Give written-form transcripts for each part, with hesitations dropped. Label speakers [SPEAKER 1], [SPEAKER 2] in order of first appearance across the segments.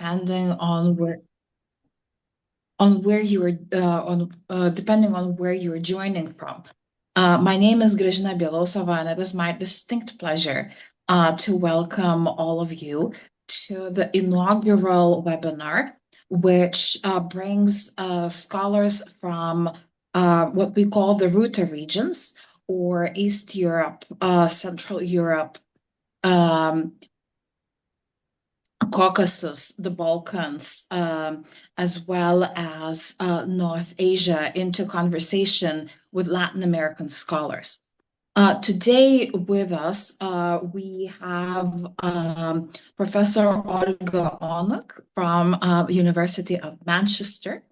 [SPEAKER 1] depending on where you are on depending on where you are joining from. My name is Grażyna Bielosova, and it is my distinct pleasure to welcome all of you to the inaugural webinar, which brings scholars from what we call the Ruta regions, or East Europe, Central Europe, um, Caucasus, the Balkans, as well as North Asia into conversation with Latin American scholars. Today with us, we have Professor Olga Onak from University of Manchester,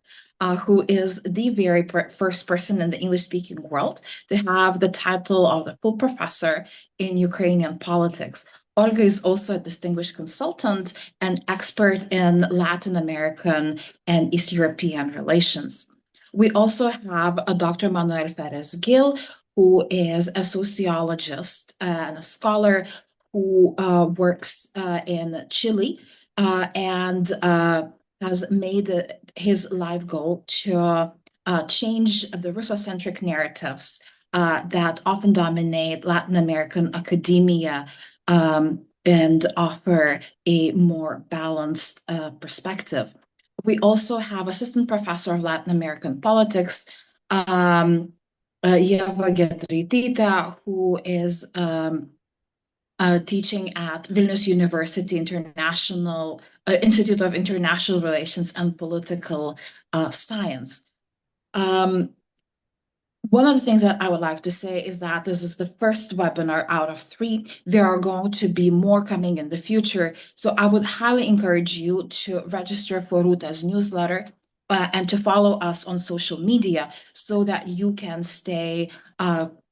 [SPEAKER 1] who is the very first person in the English-speaking world to have the title of the full professor in Ukrainian politics. Olga is also a distinguished consultant and expert in Latin American and East European relations. We also have Dr. Manuel Perez Gil, who is a sociologist and a scholar who works in Chile and has made it his life goal to change the Russocentric narratives that often dominate Latin American academia and offer a more balanced perspective. We also have Assistant Professor of Latin American Politics, Yeva Gedritita, who is teaching at Vilnius University International Institute of International Relations and Political Science. One of the things that I would like to say is that this is the first webinar out of 3. There are going to be more coming in the future. So I would highly encourage you to register for Ruta's newsletter and to follow us on social media so that you can stay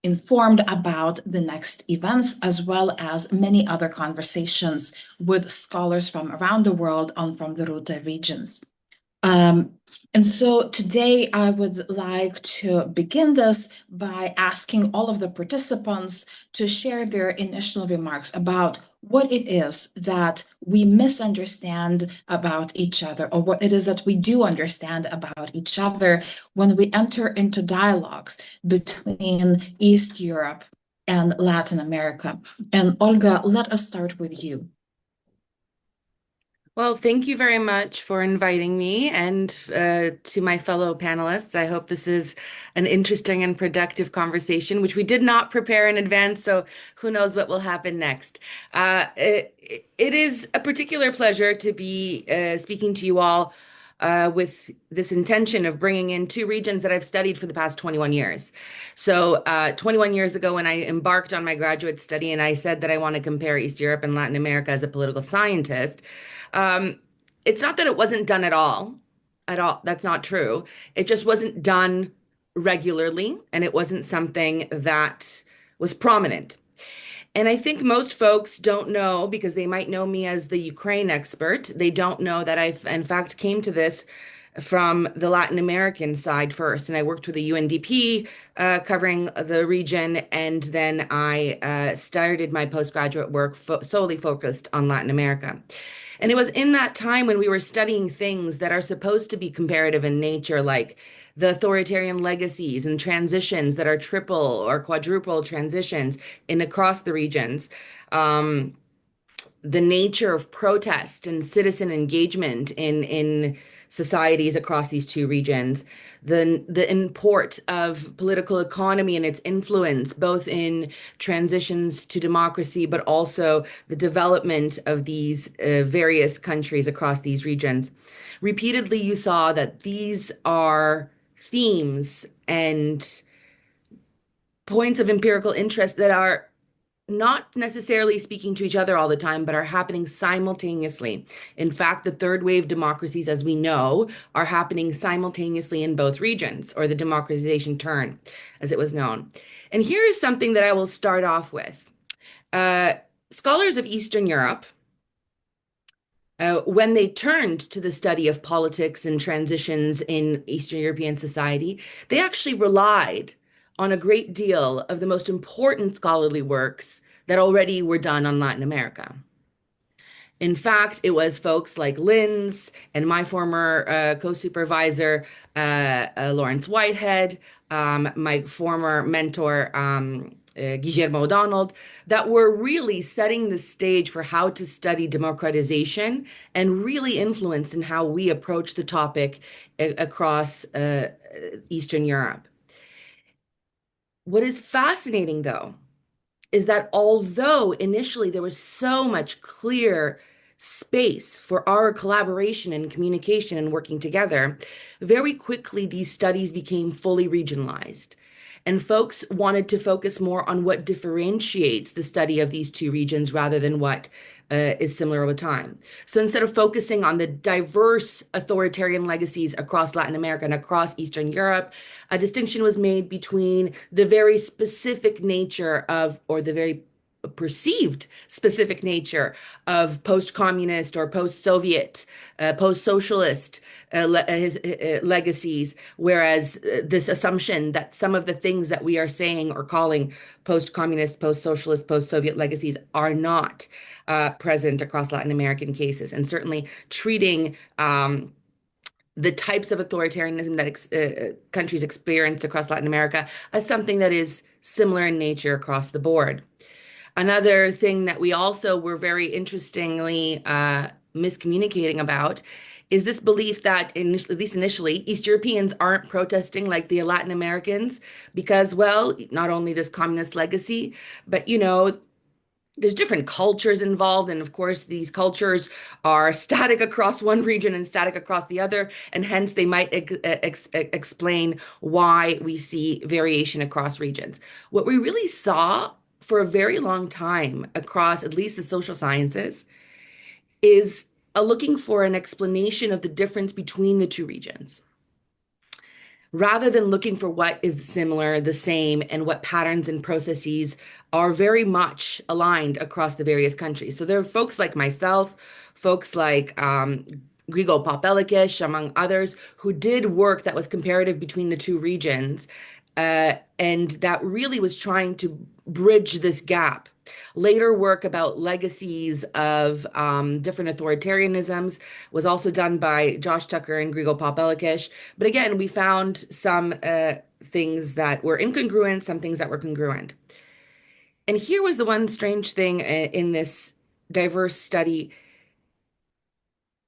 [SPEAKER 1] informed about the next events, as well as many other conversations with scholars from around the world and from the Ruta regions. And so today I would like to begin this by asking all of the participants to share their initial remarks about what it is that we misunderstand about each other, or what it is that we do understand about each other when we enter into dialogues between East Europe and Latin America. And Olga, let us start with you.
[SPEAKER 2] Well, thank you very much for inviting me and to my fellow panelists. I hope this is an interesting and productive conversation, which we did not prepare in advance, so who knows what will happen next. It is a particular pleasure to be speaking to you all with this intention of bringing in 2 regions that I've studied for the past 21 years. So 21 years ago, when I embarked on my graduate study and I said that I want to compare East Europe and Latin America as a political scientist, um, it's not that it wasn't done at all. At all. That's not true. It just wasn't done regularly, and it wasn't something that was prominent. And I think most folks don't know, because they might know me as the Ukraine expert. They don't know that I, in fact, came to this from the Latin American side first. And I worked with the UNDP covering the region. And then I started my postgraduate work solely focused on Latin America. And it was in that time when we were studying things that are supposed to be comparative in nature, like the authoritarian legacies and transitions that are triple or quadruple transitions in across the regions. The nature of protest and citizen engagement in societies across these 2 regions, the import of political economy and its influence, both in transitions to democracy, but also the development of these various countries across these regions. Repeatedly, you saw that these are themes and points of empirical interest that are not necessarily speaking to each other all the time, but are happening simultaneously. In fact, the third wave democracies, as we know, are happening simultaneously in both regions, or the democratization turn, as it was known. And here is something that I will start off with. Scholars of Eastern Europe, when they turned to the study of politics and transitions in Eastern European society, they actually relied on a great deal of the most important scholarly works that already were done on Latin America. In fact, it was folks like Lynn's and my former co-supervisor, Lawrence Whitehead, my former mentor, Guillermo Donald, that were really setting the stage for how to study democratization and really influenced in how we approach the topic across Eastern Europe. What is fascinating, though, is that although initially there was so much clear space for our collaboration and communication and working together, very quickly these studies became fully regionalized. And folks wanted to focus more on what differentiates the study of these two regions rather than what is similar over time. So instead of focusing on the diverse authoritarian legacies across Latin America and across Eastern Europe, a distinction was made between the very specific nature of, or the very perceived specific nature of post-communist or post-Soviet, post-socialist legacies, whereas this assumption that some of the things that we are saying or calling post-communist, post-socialist, post-Soviet legacies are not present across Latin American cases, and certainly treating the types of authoritarianism that countries experience across Latin America as something that is similar in nature across the board. Another thing that we also were very interestingly miscommunicating about is this belief that, at least initially, East Europeans aren't protesting like the Latin Americans because, well, not only this communist legacy, but, there's different cultures involved. And of course, these cultures are static across one region and static across the other. And hence, they might explain why we see variation across regions. What we really saw for a very long time across at least the social sciences is looking for an explanation of the difference between the two regions rather than looking for what is similar, the same, and what patterns and processes are very much aligned across the various countries. So there are folks like myself, folks like Grigo Popelikish, among others, who did work that was comparative between the two regions, and that really was trying to bridge this gap. Later work about legacies of different authoritarianisms was also done by Josh Tucker and Grigo Popelikish. But again, we found some things that were incongruent, some things that were congruent. And here was the one strange thing in this diverse study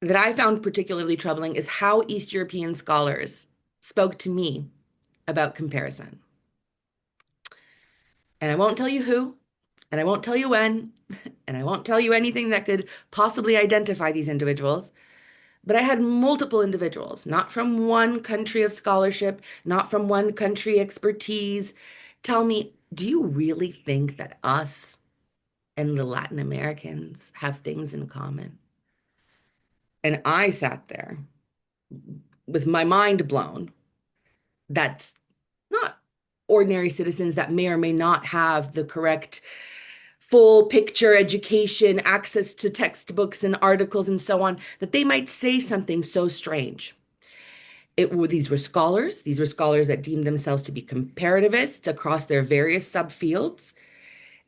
[SPEAKER 2] that I found particularly troubling is how East European scholars spoke to me about comparison. And I won't tell you who, and I won't tell you when, and I won't tell you anything that could possibly identify these individuals. But I had multiple individuals, not from one country of scholarship, not from one country expertise, tell me, do you really think that us and the Latin Americans have things in common? And I sat there with my mind blown. That's not ordinary citizens that may or may not have the correct full picture education, access to textbooks and articles and so on, that they might say something so strange. These were scholars that deemed themselves to be comparativists across their various subfields.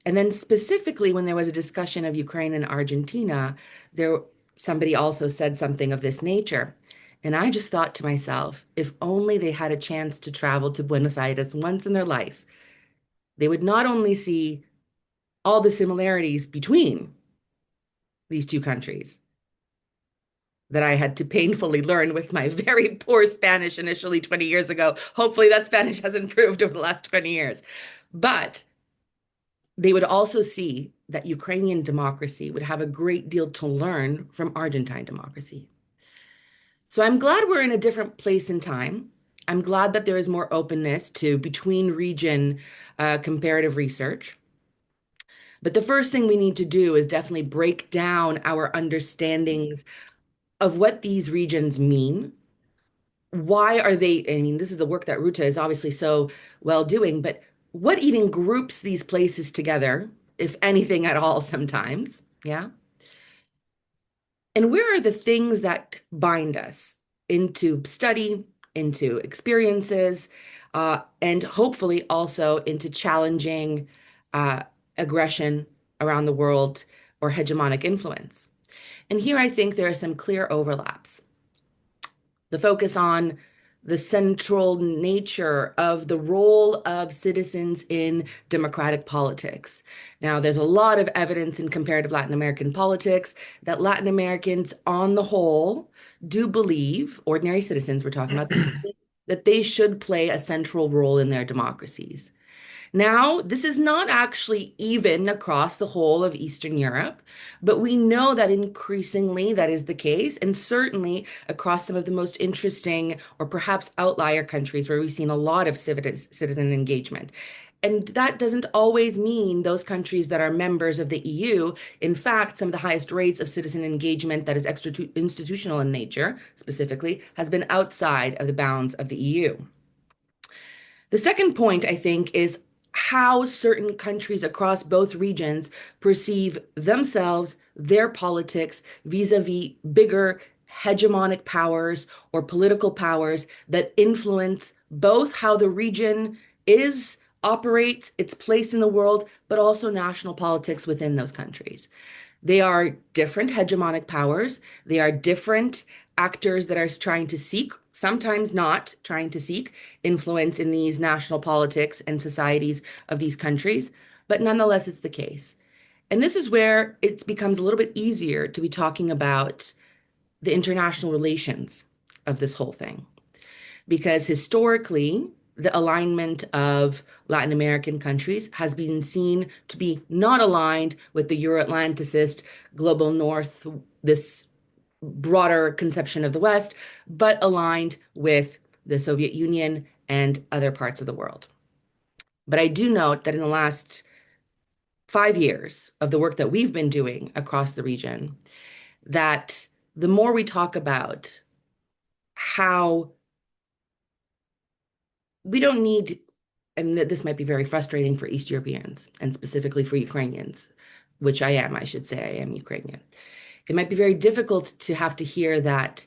[SPEAKER 2] And then specifically when there was a discussion of Ukraine and Argentina, there somebody also said something of this nature. And I just thought to myself, if only they had a chance to travel to Buenos Aires once in their life, they would not only see all the similarities between these two countries that I had to painfully learn with my very poor Spanish initially 20 years ago. Hopefully, that Spanish has improved over the last 20 years. But they would also see that Ukrainian democracy would have a great deal to learn from Argentine democracy. So I'm glad we're in a different place in time. I'm glad that there is more openness to between region comparative research. But the first thing we need to do is definitely break down our understandings of what these regions mean. Why are they? I mean, this is the work that Ruta is obviously so well doing, but what even groups these places together, if anything at all, sometimes? Yeah. And where are the things that bind us into study, into experiences, and hopefully also into challenging aggression around the world or hegemonic influence? And here I think there are some clear overlaps. The focus on the central nature of the role of citizens in democratic politics. Now, there's a lot of evidence in comparative Latin American politics that Latin Americans, on the whole, do believe, ordinary citizens we're talking about, that they should play a central role in their democracies. Now, this is not actually even across the whole of Eastern Europe, but we know that increasingly that is the case, and certainly across some of the most interesting or perhaps outlier countries where we've seen a lot of citizen engagement. And that doesn't always mean those countries that are members of the EU. In fact, some of the highest rates of citizen engagement that is extra institutional in nature, specifically, has been outside of the bounds of the EU. The second point, I think, is how certain countries across both regions perceive themselves, their politics, vis-a-vis bigger hegemonic powers or political powers that influence both how the region is, operates, its place in the world, but also national politics within those countries. They are different hegemonic powers. They are different actors that are trying to seek, sometimes not trying to seek, influence in these national politics and societies of these countries. But nonetheless, it's the case. And this is where it becomes a little bit easier to be talking about the international relations of this whole thing because historically, the alignment of Latin American countries has been seen to be not aligned with the Euro-Atlanticist global North, this broader conception of the West, but aligned with the Soviet Union and other parts of the world. But I do note that in the last 5 years of the work that we've been doing across the region, that the more we talk about how we don't need, and this might be very frustrating for East Europeans and specifically for Ukrainians, which I am, I should say, I am Ukrainian. It might be very difficult to have to hear that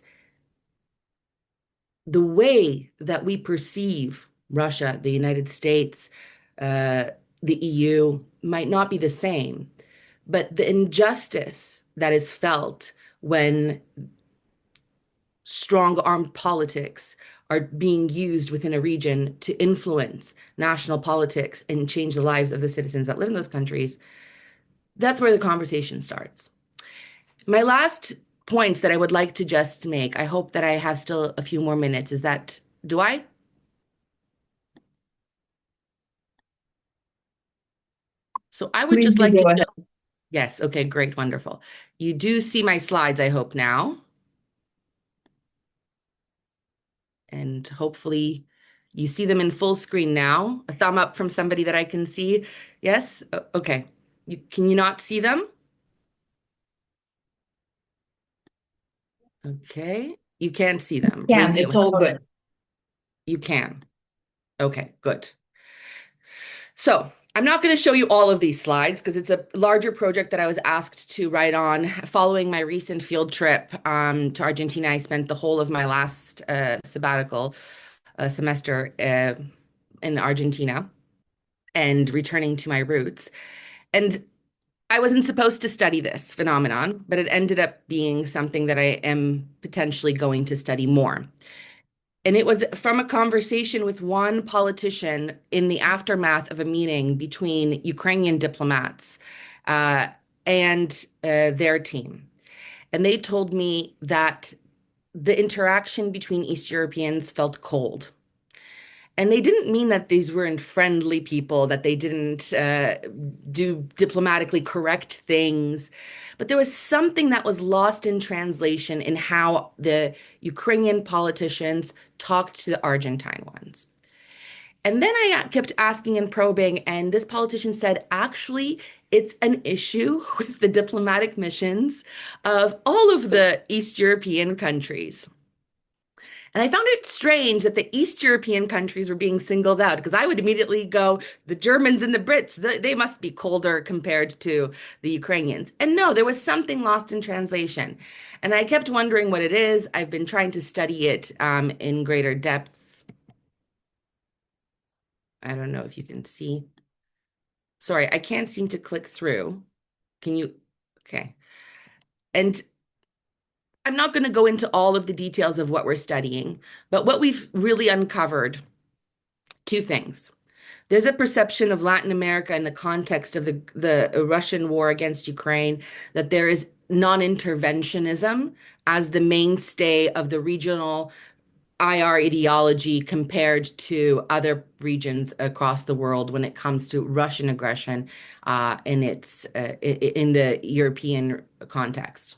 [SPEAKER 2] the way that we perceive Russia, the United States, the EU might not be the same, but the injustice that is felt when strong armed politics are being used within a region to influence national politics and change the lives of the citizens that live in those countries, that's where the conversation starts. My last points that I would like to just make, I hope that I have still a few more minutes, is that, do I? So I would
[SPEAKER 3] Please
[SPEAKER 2] just
[SPEAKER 3] do
[SPEAKER 2] like to
[SPEAKER 3] go ahead.
[SPEAKER 2] show, yes, okay, great, wonderful. You do see my slides, I hope now. And hopefully you see them in full screen now. A thumb up from somebody that I can see. Yes? Okay. Can you not see them? Okay. You can see them.
[SPEAKER 3] Can,
[SPEAKER 2] Resume.
[SPEAKER 3] it's all good.
[SPEAKER 2] You can. Okay, good. So I'm not going to show you all of these slides because it's a larger project that I was asked to write on following my recent field trip to Argentina. I spent the whole of my last sabbatical semester in Argentina and returning to my roots. And I wasn't supposed to study this phenomenon, but it ended up being something that I am potentially going to study more. And it was from a conversation with one politician in the aftermath of a meeting between Ukrainian diplomats uh, and their team. And they told me that the interaction between East Europeans felt cold. And they didn't mean that these weren't friendly people, that they didn't do diplomatically correct things. But there was something that was lost in translation in how the Ukrainian politicians talked to the Argentine ones. And then I kept asking and probing, and this politician said, actually, it's an issue with the diplomatic missions of all of the East European countries. And I found it strange that the East European countries were being singled out because I would immediately go, the Germans and the Brits, they must be colder compared to the Ukrainians. And no, there was something lost in translation. And I kept wondering what it is. I've been trying to study it in greater depth. I don't know if you can see. Sorry, I can't seem to click through. Can you? Okay. And I'm not going to go into all of the details of what we're studying, but what we've really uncovered, two things. There's a perception of Latin America in the context of the Russian war against Ukraine that there is non-interventionism as the mainstay of the regional IR ideology compared to other regions across the world when it comes to Russian aggression in the European context.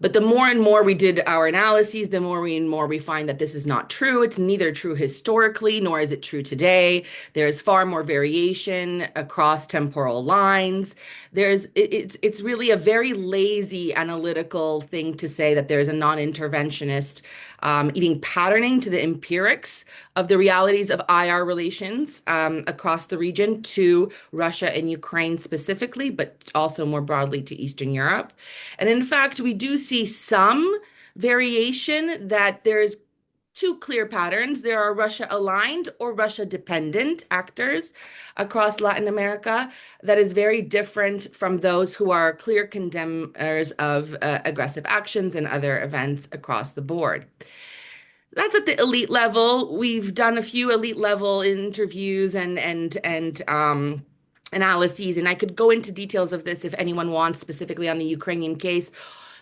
[SPEAKER 2] But the more and more we did our analyses, the more we find that this is not true. It's neither true historically, nor is it true today. There's far more variation across temporal lines. It's really a very lazy analytical thing to say that there's a non-interventionist even patterning to the empirics of the realities of IR relations across the region to Russia and Ukraine specifically, but also more broadly to Eastern Europe. And in fact, we do see some variation that there's two clear patterns. There are Russia aligned or Russia dependent actors across Latin America that is very different from those who are clear condemners of aggressive actions and other events across the board. That's at the elite level. We've done a few elite level interviews and analyses, and I could go into details of this if anyone wants, specifically on the Ukrainian case,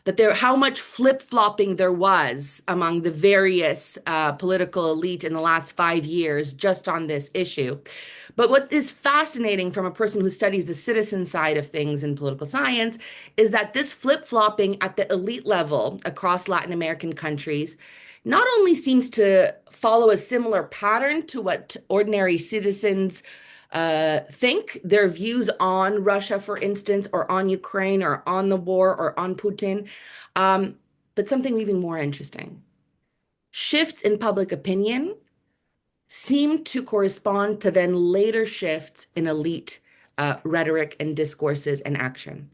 [SPEAKER 2] that there how much flip-flopping there was among the various political elite in the last 5 years just on this issue. But what is fascinating from a person who studies the citizen side of things in political science is that this flip-flopping at the elite level across Latin American countries not only seems to follow a similar pattern to what ordinary citizens think, their views on Russia, for instance, or on Ukraine, or on the war, or on Putin, but something even more interesting. Shifts in public opinion seem to correspond to then later shifts in elite rhetoric and discourses and action.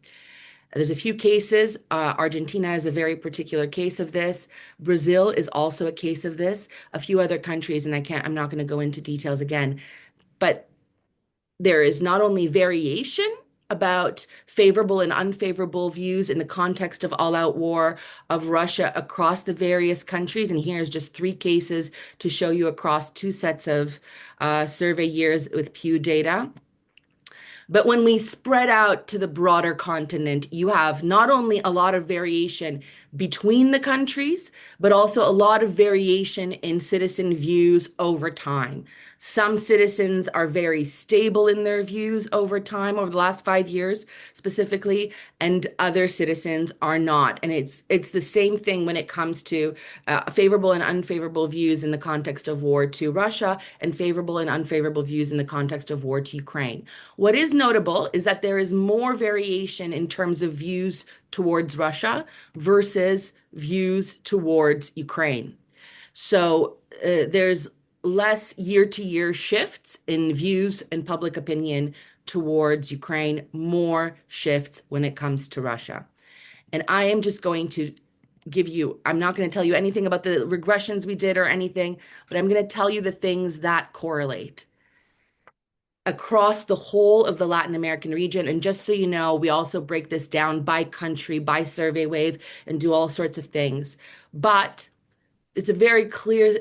[SPEAKER 2] There's a few cases. Argentina is a very particular case of this. Brazil is also a case of this. A few other countries, and I'm not going to go into details again, but there is not only variation about favorable and unfavorable views in the context of all-out war of Russia across the various countries. And here's just three cases to show you across two sets of survey years with Pew data. But when we spread out to the broader continent, you have not only a lot of variation between the countries, but also a lot of variation in citizen views over time. Some citizens are very stable in their views over time, over the last 5 years specifically, and other citizens are not. And it's the same thing when it comes to favorable and unfavorable views in the context of war to Russia and favorable and unfavorable views in the context of war to Ukraine. What is notable is that there is more variation in terms of views towards Russia versus views towards Ukraine. So there's less year-to-year shifts in views and public opinion towards Ukraine, more shifts when it comes to Russia. And I am just going to I'm not going to tell you anything about the regressions we did or anything, but I'm going to tell you the things that correlate across the whole of the Latin American region. And just so you know, we also break this down by country, by survey wave, and do all sorts of things. But it's a very clear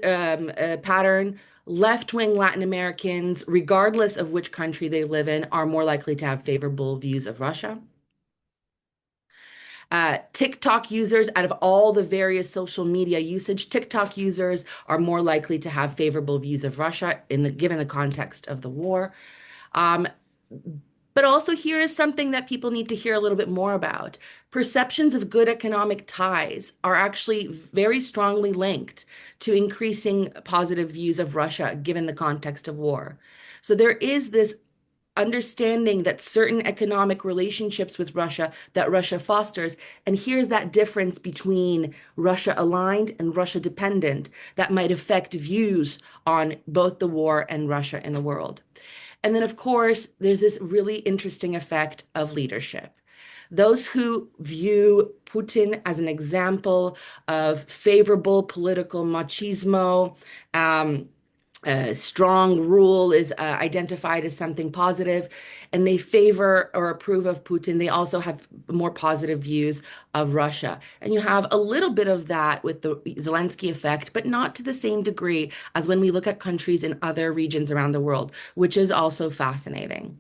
[SPEAKER 2] pattern. Left-wing Latin Americans, regardless of which country they live in, are more likely to have favorable views of Russia. TikTok users, out of all the various social media usage, TikTok users are more likely to have favorable views of Russia given the context of the war. But also here is something that people need to hear a little bit more about. Perceptions of good economic ties are actually very strongly linked to increasing positive views of Russia given the context of war. So there is this understanding that certain economic relationships with Russia that Russia fosters, and here's that difference between Russia aligned and Russia dependent that might affect views on both the war and Russia in the world. And then, of course, there's this really interesting effect of leadership. Those who view Putin as an example of favorable political machismo, strong rule is identified as something positive, and they favor or approve of Putin. They also have more positive views of Russia. And you have a little bit of that with the Zelensky effect, but not to the same degree as when we look at countries in other regions around the world, which is also fascinating.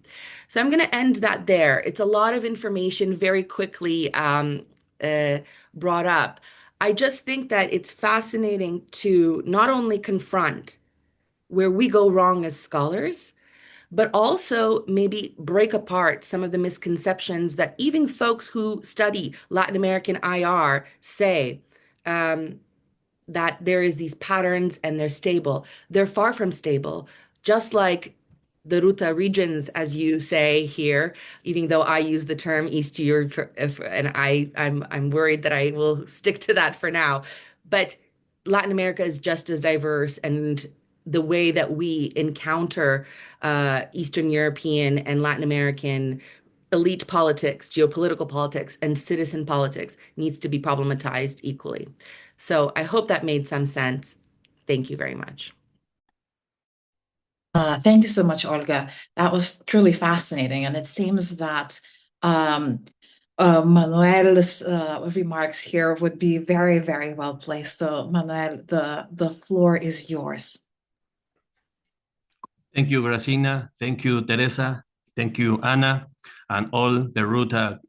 [SPEAKER 2] So I'm going to end that there. It's a lot of information very quickly uh, brought up. I just think that it's fascinating to not only confront where we go wrong as scholars, but also maybe break apart some of the misconceptions that even folks who study Latin American IR say. Um, that there is these patterns and they're stable. They're far from stable, just like the Ruta regions, as you say here, even though I use the term East Europe, and I'm worried that I will stick to that for now. But Latin America is just as diverse, and the way that we encounter Eastern European and Latin American elite politics, geopolitical politics, and citizen politics needs to be problematized equally. So I hope that made some sense. Thank you very much.
[SPEAKER 1] Thank you so much, Olga. That was truly fascinating. And it seems that um, Manuel's remarks here would be very, very well placed. So, Manuel, the floor is yours.
[SPEAKER 3] Thank you, Gracina. Thank you, Teresa. Thank you, Anna, and all the Ruta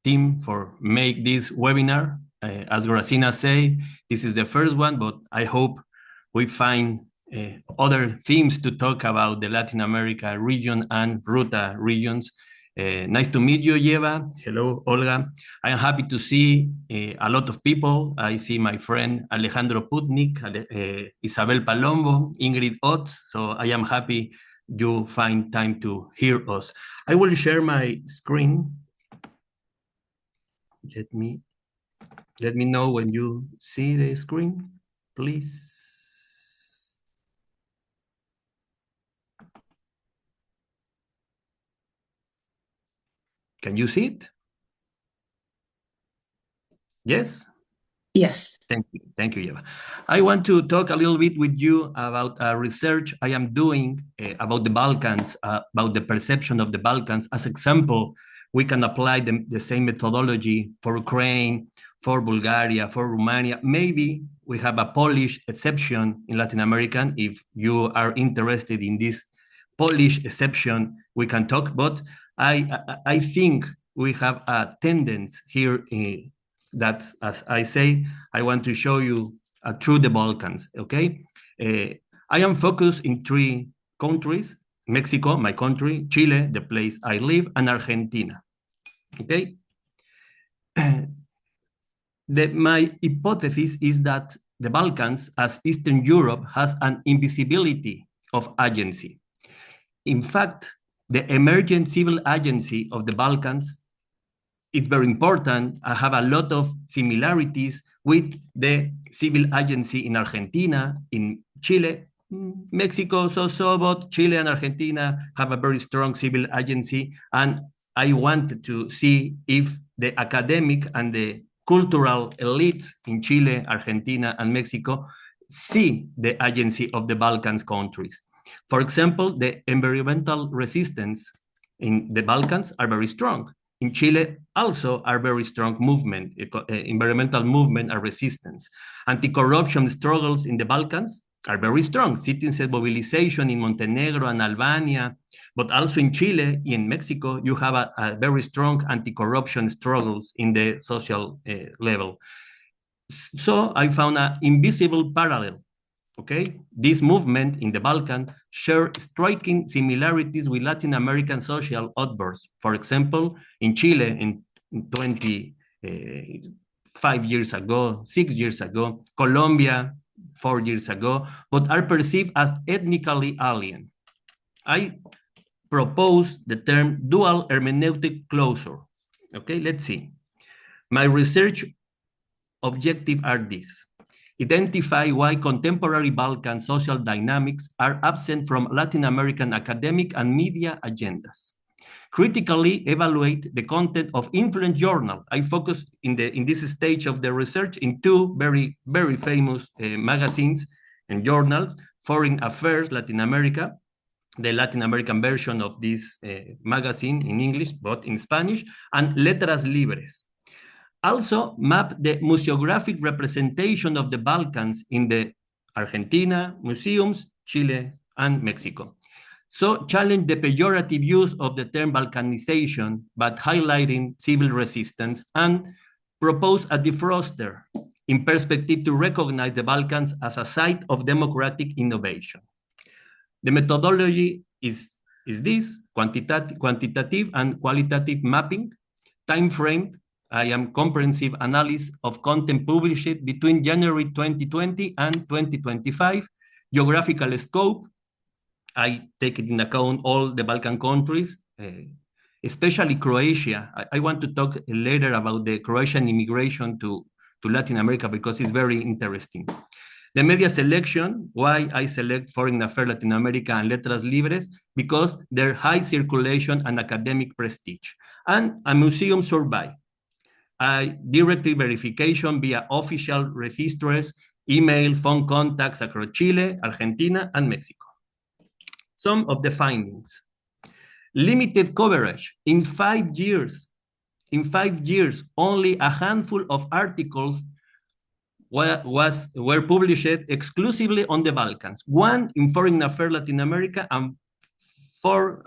[SPEAKER 3] team for make this webinar. As Gracina say, this is the first one, but I hope we find other themes to talk about the Latin America region and Ruta regions. Nice to meet you, Eva. Hello, Olga. I am happy to see a lot of people. I see my friend Alejandro Putnik, Isabel Palombo, Ingrid Otz. So I am happy you find time to hear us. I will share my screen. Let me know when you see the screen, please. Can you see it? Yes?
[SPEAKER 1] Yes.
[SPEAKER 3] Thank you, Eva. I want to talk a little bit with you about research I am doing about the Balkans, about the perception of the Balkans. As example, we can apply the same methodology for Ukraine, for Bulgaria, for Romania. Maybe we have a Polish exception in Latin America. If you are interested in this Polish exception, we can talk. But I think we have a tendency here that, as I say, I want to show you through the Balkans, okay? I am focused in three countries: Mexico, my country; Chile, the place I live; and Argentina, okay? My hypothesis is that the Balkans, as Eastern Europe, has an invisibility of agency. In fact, the emergent civil agency of the Balkans, it's very important. I have a lot of similarities with the civil agency in Argentina, in Chile, Mexico, so, but Chile and Argentina have a very strong civil agency. And I wanted to see if the academic and the cultural elites in Chile, Argentina, and Mexico see the agency of the Balkans countries. For example, the environmental resistance in the Balkans are very strong. In Chile, also are very strong movement, environmental movement and resistance. Anti-corruption struggles in the Balkans are very strong. Citizen mobilization in Montenegro and Albania, but also in Chile, in Mexico, you have a very strong anti-corruption struggles in the social level. So I found an invisible parallel. Okay, this movement in the Balkans share striking similarities with Latin American social outbursts. For example, in Chile in 25 years ago, 6 years ago, Colombia 4 years ago, but are perceived as ethnically alien. I propose the term dual hermeneutic closure. Okay, let's see. My research objectives are these: identify why contemporary Balkan social dynamics are absent from Latin American academic and media agendas. Critically evaluate the content of influence journal. I focus in this stage of the research in two very famous magazines and journals, Foreign Affairs Latin America, the Latin American version of this magazine in English, but in Spanish, and Letras Libres. Also map the museographic representation of the Balkans in the Argentina museums, Chile, and Mexico. So challenge the pejorative use of the term Balkanization, but highlighting civil resistance, and propose a defroster in perspective to recognize the Balkans as a site of democratic innovation. The methodology is this, quantitative and qualitative mapping, time frame. I am comprehensive analysis of content published between January 2020 and 2025, geographical scope. I take it in account all the Balkan countries, especially Croatia. I want to talk later about the Croatian immigration to Latin America because it's very interesting. The media selection, why I select Foreign Affairs Latin America and Letras Libres, because their high circulation and academic prestige. And a museum survey, directly verification via official registers, email, phone contacts across Chile, Argentina, and Mexico. Some of the findings. Limited coverage. In 5 years, only a handful of articles were published exclusively on the Balkans. 1 in Foreign Affairs Latin America and 4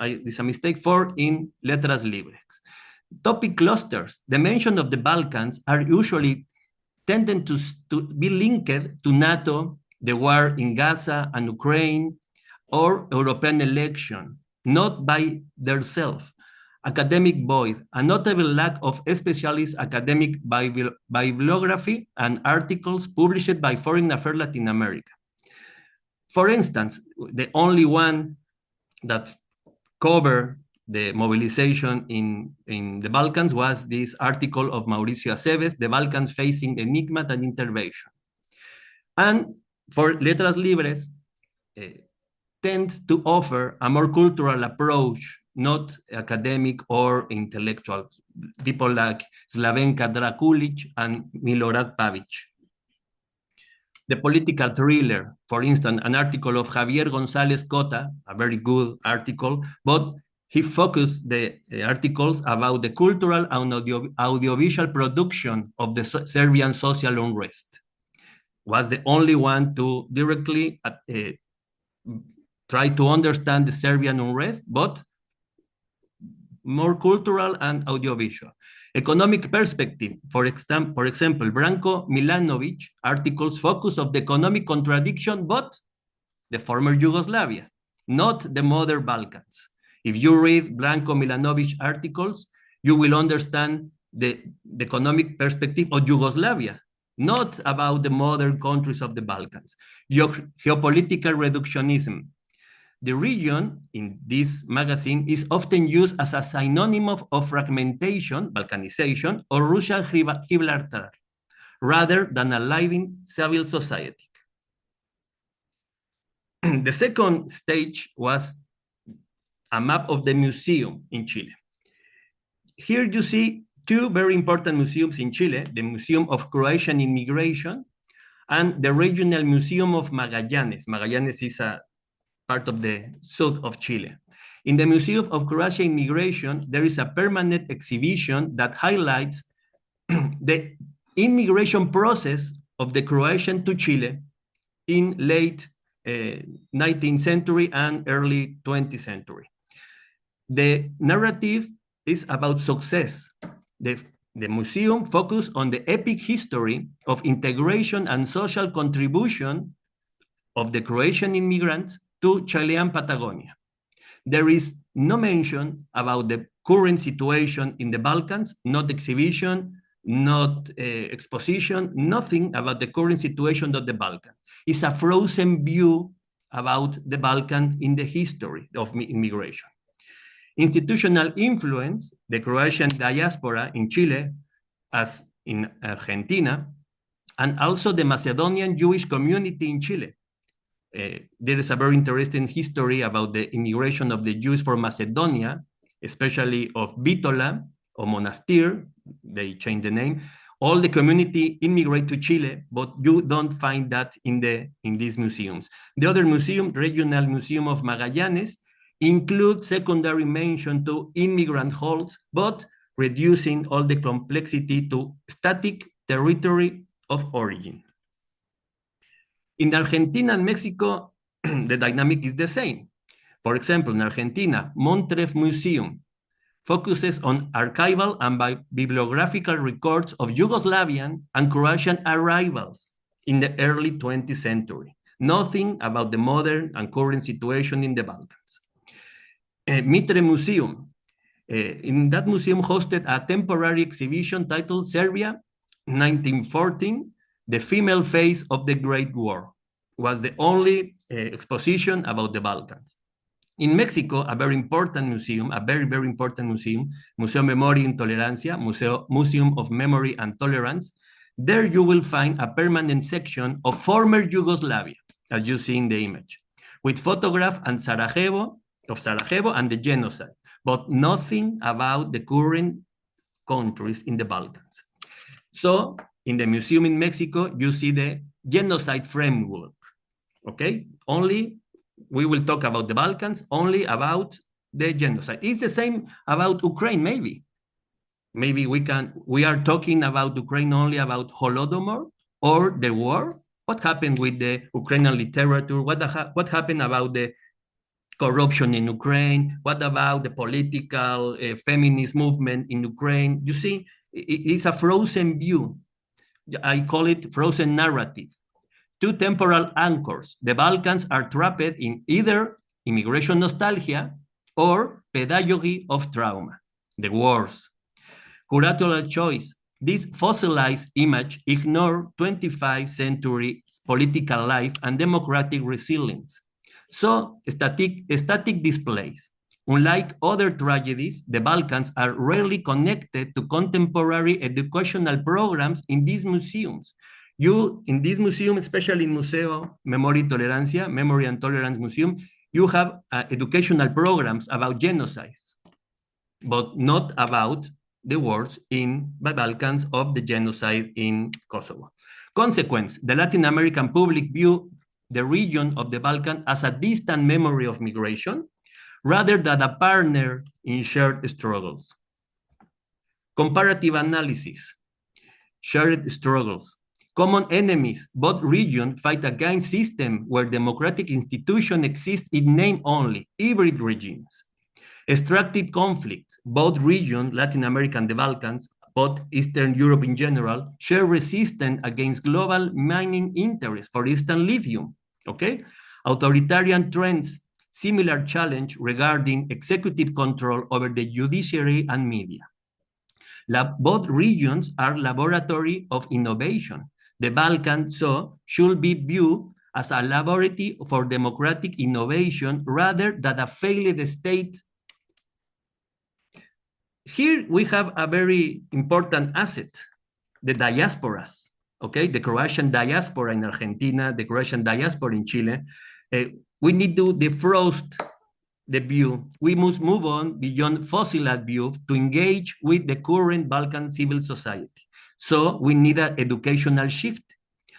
[SPEAKER 3] in Letras Libres. Topic clusters. The mention of the Balkans are usually tending to be linked to NATO, the war in Gaza and Ukraine, or European election, not by themselves. Academic void, a notable lack of specialist academic bibliography and articles published by Foreign Affairs Latin America. For instance, the only one that covered the mobilization in the Balkans was this article of Mauricio Aceves, The Balkans Facing Enigma and Intervention. And for Letras Libres, tend to offer a more cultural approach, not academic or intellectual. People like Slavenka Drakulic and Milorad Pavic. The political thriller, for instance, an article of Javier González Cota, a very good article, but he focused the articles about the cultural and audiovisual production of the Serbian social unrest. Was the only one to directly try to understand the Serbian unrest, but more cultural and audiovisual. Economic perspective, for example, Branko Milanovic articles focus of the economic contradiction, but the former Yugoslavia, not the modern Balkans. If you read Branko Milanovic articles, you will understand the economic perspective of Yugoslavia, not about the modern countries of the Balkans. Geopolitical reductionism. The region in this magazine is often used as a synonym of fragmentation, Balkanization, or Russian Gibraltar, rather than a living civil society. The second stage was a map of the museum in Chile. Here you see 2 very important museums in Chile, the Museum of Croatian Immigration and the Regional Museum of Magallanes. Magallanes is a part of the south of Chile. In the Museum of Croatian Immigration, there is a permanent exhibition that highlights the immigration process of the Croatian to Chile in late 19th century and early 20th century. The narrative is about success. The museum focuses on the epic history of integration and social contribution of the Croatian immigrants to Chilean Patagonia. There is no mention about the current situation in the Balkans, not exhibition, not exposition, nothing about the current situation of the Balkans. It's a frozen view about the Balkans in the history of immigration. Institutional influence, the Croatian diaspora in Chile, as in Argentina, and also the Macedonian Jewish community in Chile. There is a very interesting history about the immigration of the Jews from Macedonia, especially of Bitola or Monastir, they changed the name, all the community immigrate to Chile, but you don't find that in these museums. The other museum, Regional Museum of Magallanes, include secondary mention to immigrant halls, but reducing all the complexity to static territory of origin. In Argentina and Mexico, the dynamic is the same. For example, in Argentina, Montref Museum focuses on archival and bibliographical records of Yugoslavian and Croatian arrivals in the early 20th century. Nothing about the modern and current situation in the Balkans. Mitre Museum. In that museum hosted a temporary exhibition titled Serbia, 1914, the female face of the Great War. Was the only exposition about the Balkans. In Mexico, a very important museum, a very, very important museum, Museo Memoria y Tolerancia, Museum of Memory and Tolerance. There you will find a permanent section of former Yugoslavia, as you see in the image, with photograph of Sarajevo and the genocide, but nothing about the current countries in the Balkans. So in the museum in Mexico, you see the genocide framework, okay? Only we will talk about the Balkans, only about the genocide. It's the same about Ukraine, maybe. Maybe we are talking about Ukraine only about Holodomor or the war. What happened with the Ukrainian literature? What happened about the corruption in Ukraine? What about the political feminist movement in Ukraine? You see, it's a frozen view. I call it frozen narrative. Two temporal anchors. The Balkans are trapped in either immigration nostalgia or pedagogy of trauma, the wars. Curatorial choice. This fossilized image ignores 25th century political life and democratic resilience. So static displays. Unlike other tragedies, the Balkans are rarely connected to contemporary educational programs in these museums. In this museum, especially in Museo Memoria y Tolerancia, Memory and Tolerance Museum, you have educational programs about genocides, but not about the wars in the Balkans of the genocide in Kosovo. Consequence, the Latin American public view the region of the Balkan as a distant memory of migration, rather than a partner in shared struggles. Comparative analysis, shared struggles. Common enemies, both regions fight against systems where democratic institutions exist in name only, hybrid regimes. Extractive conflicts, both regions, Latin America and the Balkans, both Eastern Europe in general, share resistance against global mining interests, for instance, lithium, okay? Authoritarian trends, similar challenge regarding executive control over the judiciary and media. Both regions are laboratory of innovation. The Balkans, so, should be viewed as a laboratory for democratic innovation rather than a failed state. Here we have a very important asset, the diasporas, okay? The Croatian diaspora in Argentina, the Croatian diaspora in Chile. We need to defrost the view. We must move on beyond fossilized view to engage with the current Balkan civil society. So we need an educational shift.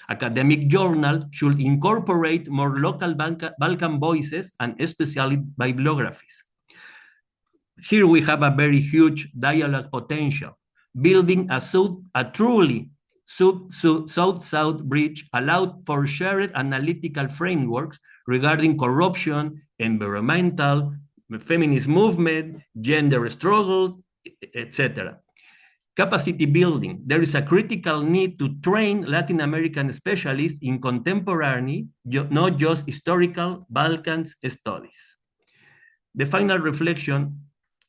[SPEAKER 3] Academic journals should incorporate more local Balkan voices and especially bibliographies. Here we have a very huge dialogue potential. Building a truly South-South bridge allowed for shared analytical frameworks regarding corruption, environmental, feminist movement, gender struggles, etc. Capacity building. There is a critical need to train Latin American specialists in contemporary, not just historical Balkans studies. The final reflection,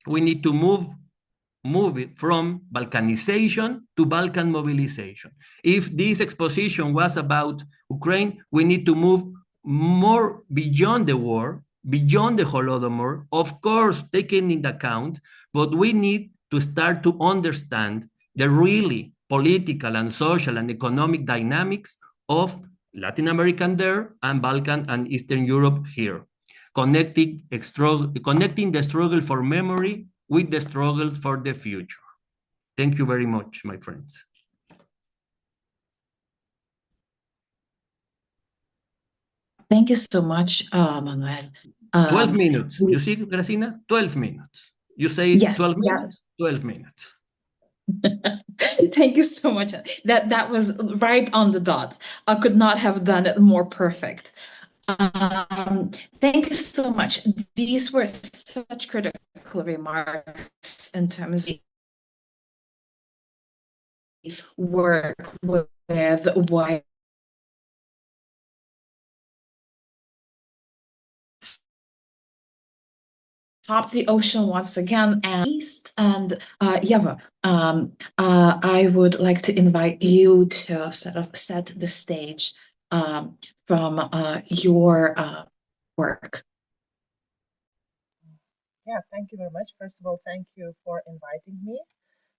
[SPEAKER 3] we need to move it from Balkanization to Balkan mobilization. If this exposition was about Ukraine, we need to move more beyond the war, beyond the Holodomor, of course, taking into account, but we need to start to understand the really political and social and economic dynamics of Latin America there and Balkan and Eastern Europe here, connecting the struggle for memory with the struggle for the future. Thank you very much, my friends.
[SPEAKER 1] Thank you so much, Manuel.
[SPEAKER 3] 12
[SPEAKER 1] Um,
[SPEAKER 3] minutes. You see, Gracina? 12 minutes. You say
[SPEAKER 1] yes,
[SPEAKER 3] 12
[SPEAKER 1] yeah.
[SPEAKER 3] minutes, 12 minutes.
[SPEAKER 1] Thank you so much. That was right on the dot. I could not have done it more perfect. Thank you so much. These were such critical remarks in terms of work with why top the ocean once again and east. And Yeva, I would like to invite you to sort of set the stage from your work.
[SPEAKER 4] Yeah, thank you very much. First of all, thank you for inviting me.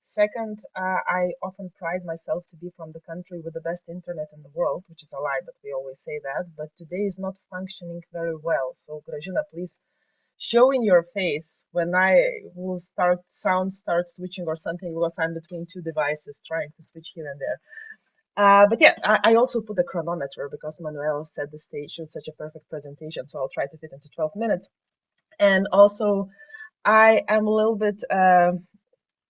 [SPEAKER 4] Second, I often pride myself to be from the country with the best internet in the world, which is a lie, but we always say that. But today is not functioning very well. So, Grażyna, please show in your face when I will sound start switching or something, because I'm between two devices trying to switch here and there. But yeah, I also put a chronometer because Manuel set the stage with such a perfect presentation. So I'll try to fit into 12 minutes. And also, I am a little bit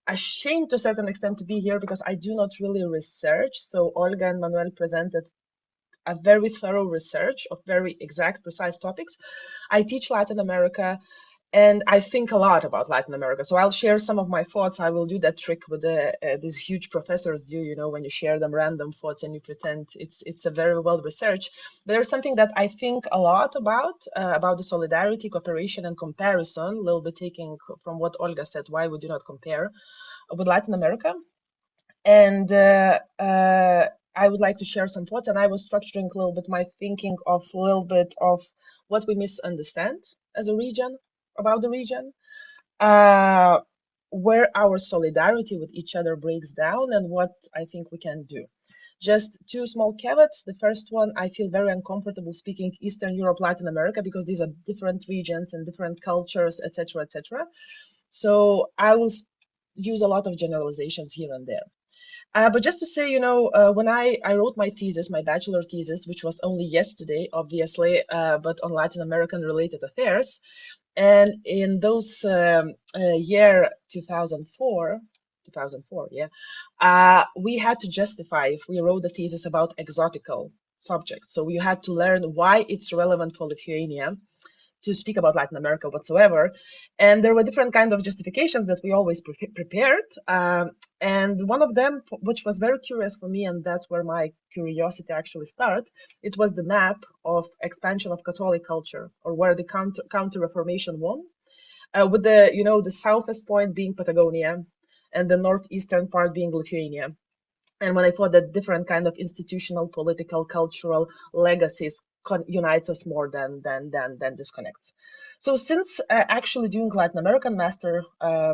[SPEAKER 4] ashamed to a certain extent to be here because I do not really research. So Olga and Manuel presented a very thorough research of very exact, precise topics. I teach Latin America and I think a lot about Latin America. So I'll share some of my thoughts. I will do that trick with these huge professors do, you know, when you share them random thoughts and you pretend it's a very well researched. There's something that I think a lot about the solidarity, cooperation, and comparison, a little bit taking from what Olga said, why we do not compare with Latin America. And I would like to share some thoughts. And I was structuring a little bit my thinking of a little bit of what we misunderstand as a region, about the region, where our solidarity with each other breaks down, and what I think we can do. Just two small caveats. The first one, I feel very uncomfortable speaking Eastern Europe, Latin America, because these are different regions and different cultures, etc., etc. So I will use a lot of generalizations here and there. But just to say, you know, when I wrote my thesis, my bachelor thesis, which was only yesterday, obviously, but on Latin American related affairs, and in those year 2004, yeah, we had to justify if we wrote a thesis about exotical subjects. So we had to learn why it's relevant for Lithuania to speak about Latin America whatsoever. And there were different kind of justifications that we always prepared. And one of them, which was very curious for me, and that's where my curiosity actually started, it was the map of expansion of Catholic culture, or where the counter-reformation won, with the, you know, the southest point being Patagonia and the northeastern part being Lithuania. And when I thought that different kind of institutional, political, cultural legacies unites us more than disconnects. So since actually doing Latin American master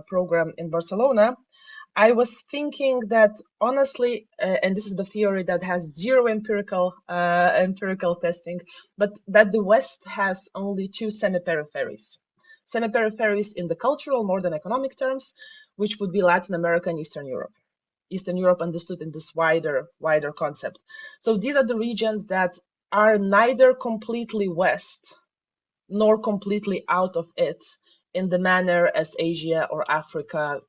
[SPEAKER 4] program in Barcelona, I was thinking that honestly, and this is the theory that has zero empirical testing, but that the West has only two semi-peripheries. Semi-peripheries in the cultural, more than economic terms, which would be Latin America and Eastern Europe. Eastern Europe understood in this wider concept. So these are the regions that are neither completely West nor completely out of it in the manner as Asia or Africa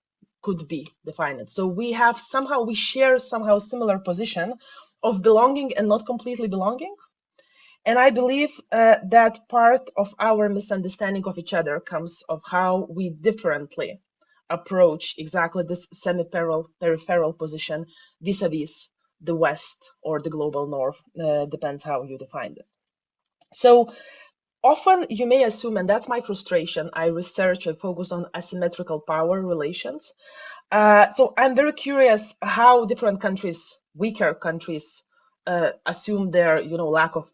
[SPEAKER 4] could be defined. So we share somehow similar position of belonging and not completely belonging. And I believe that part of our misunderstanding of each other comes of how we differently approach exactly this semi-peripheral position vis-a-vis the West or the global North, depends how you define it. So often you may assume, and that's my frustration, I focus on asymmetrical power relations. So I'm very curious how different countries, weaker countries, assume their, you know, lack of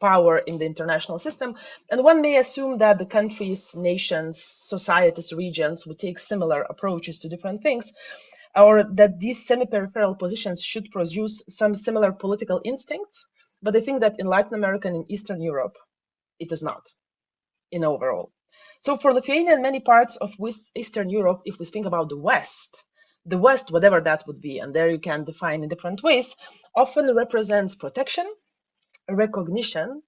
[SPEAKER 4] power in the international system. And one may assume that the countries, nations, societies, regions would take similar approaches to different things, or that these semi-peripheral positions should produce some similar political instincts. But I think that in Latin America and in Eastern Europe, it is not in overall. So for Lithuania and many parts of Eastern Europe, if we think about the West, whatever that would be, and there you can define in different ways, often represents protection, recognition,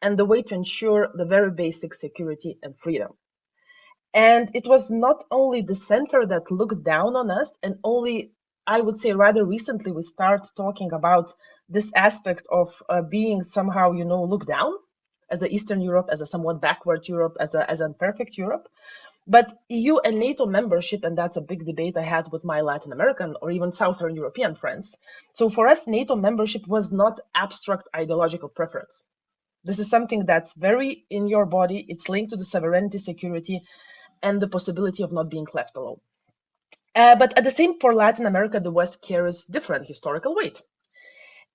[SPEAKER 4] and the way to ensure the very basic security and freedom. And it was not only the center that looked down on us, and only, I would say, rather recently we start talking about this aspect of being somehow, looked down as a Eastern Europe, as a somewhat backward Europe, as a perfect Europe. But EU and NATO membership, and that's a big debate I had with my Latin American or even Southern European friends. So for us, NATO membership was not abstract ideological preference. This is something that's very in your body. It's linked to the sovereignty, security, and the possibility of not being left alone. But at the same, for Latin America, the West carries different historical weight.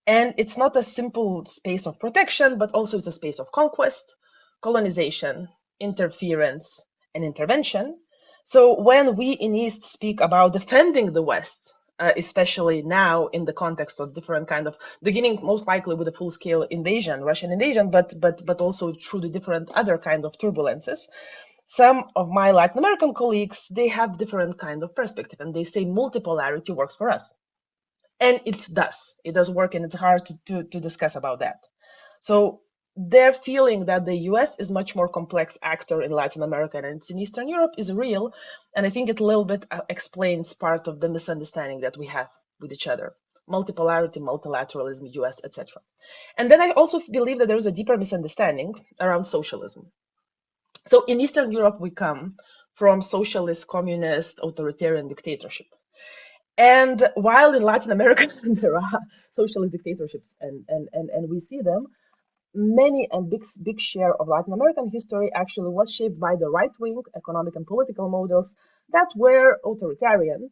[SPEAKER 4] And it's not a simple space of protection, but also it's a space of conquest, colonization, interference, and intervention. So when we in East speak about defending the West, especially now in the context of different kind of beginning most likely with a full-scale invasion, Russian invasion, but also through the different other kind of turbulences, some of my Latin American colleagues, they have different kind of perspective, and they say multipolarity works for us. And it does work, and it's hard to discuss about that. So their feeling that the US is much more complex actor in Latin America and it's in Eastern Europe is real. And I think it a little bit explains part of the misunderstanding that we have with each other. Multipolarity, multilateralism, US, etc. And then I also believe that there is a deeper misunderstanding around socialism. So in Eastern Europe, we come from socialist, communist, authoritarian dictatorship. And while in Latin America, there are socialist dictatorships and we see them, many and big share of Latin American history actually was shaped by the right-wing economic and political models that were authoritarian,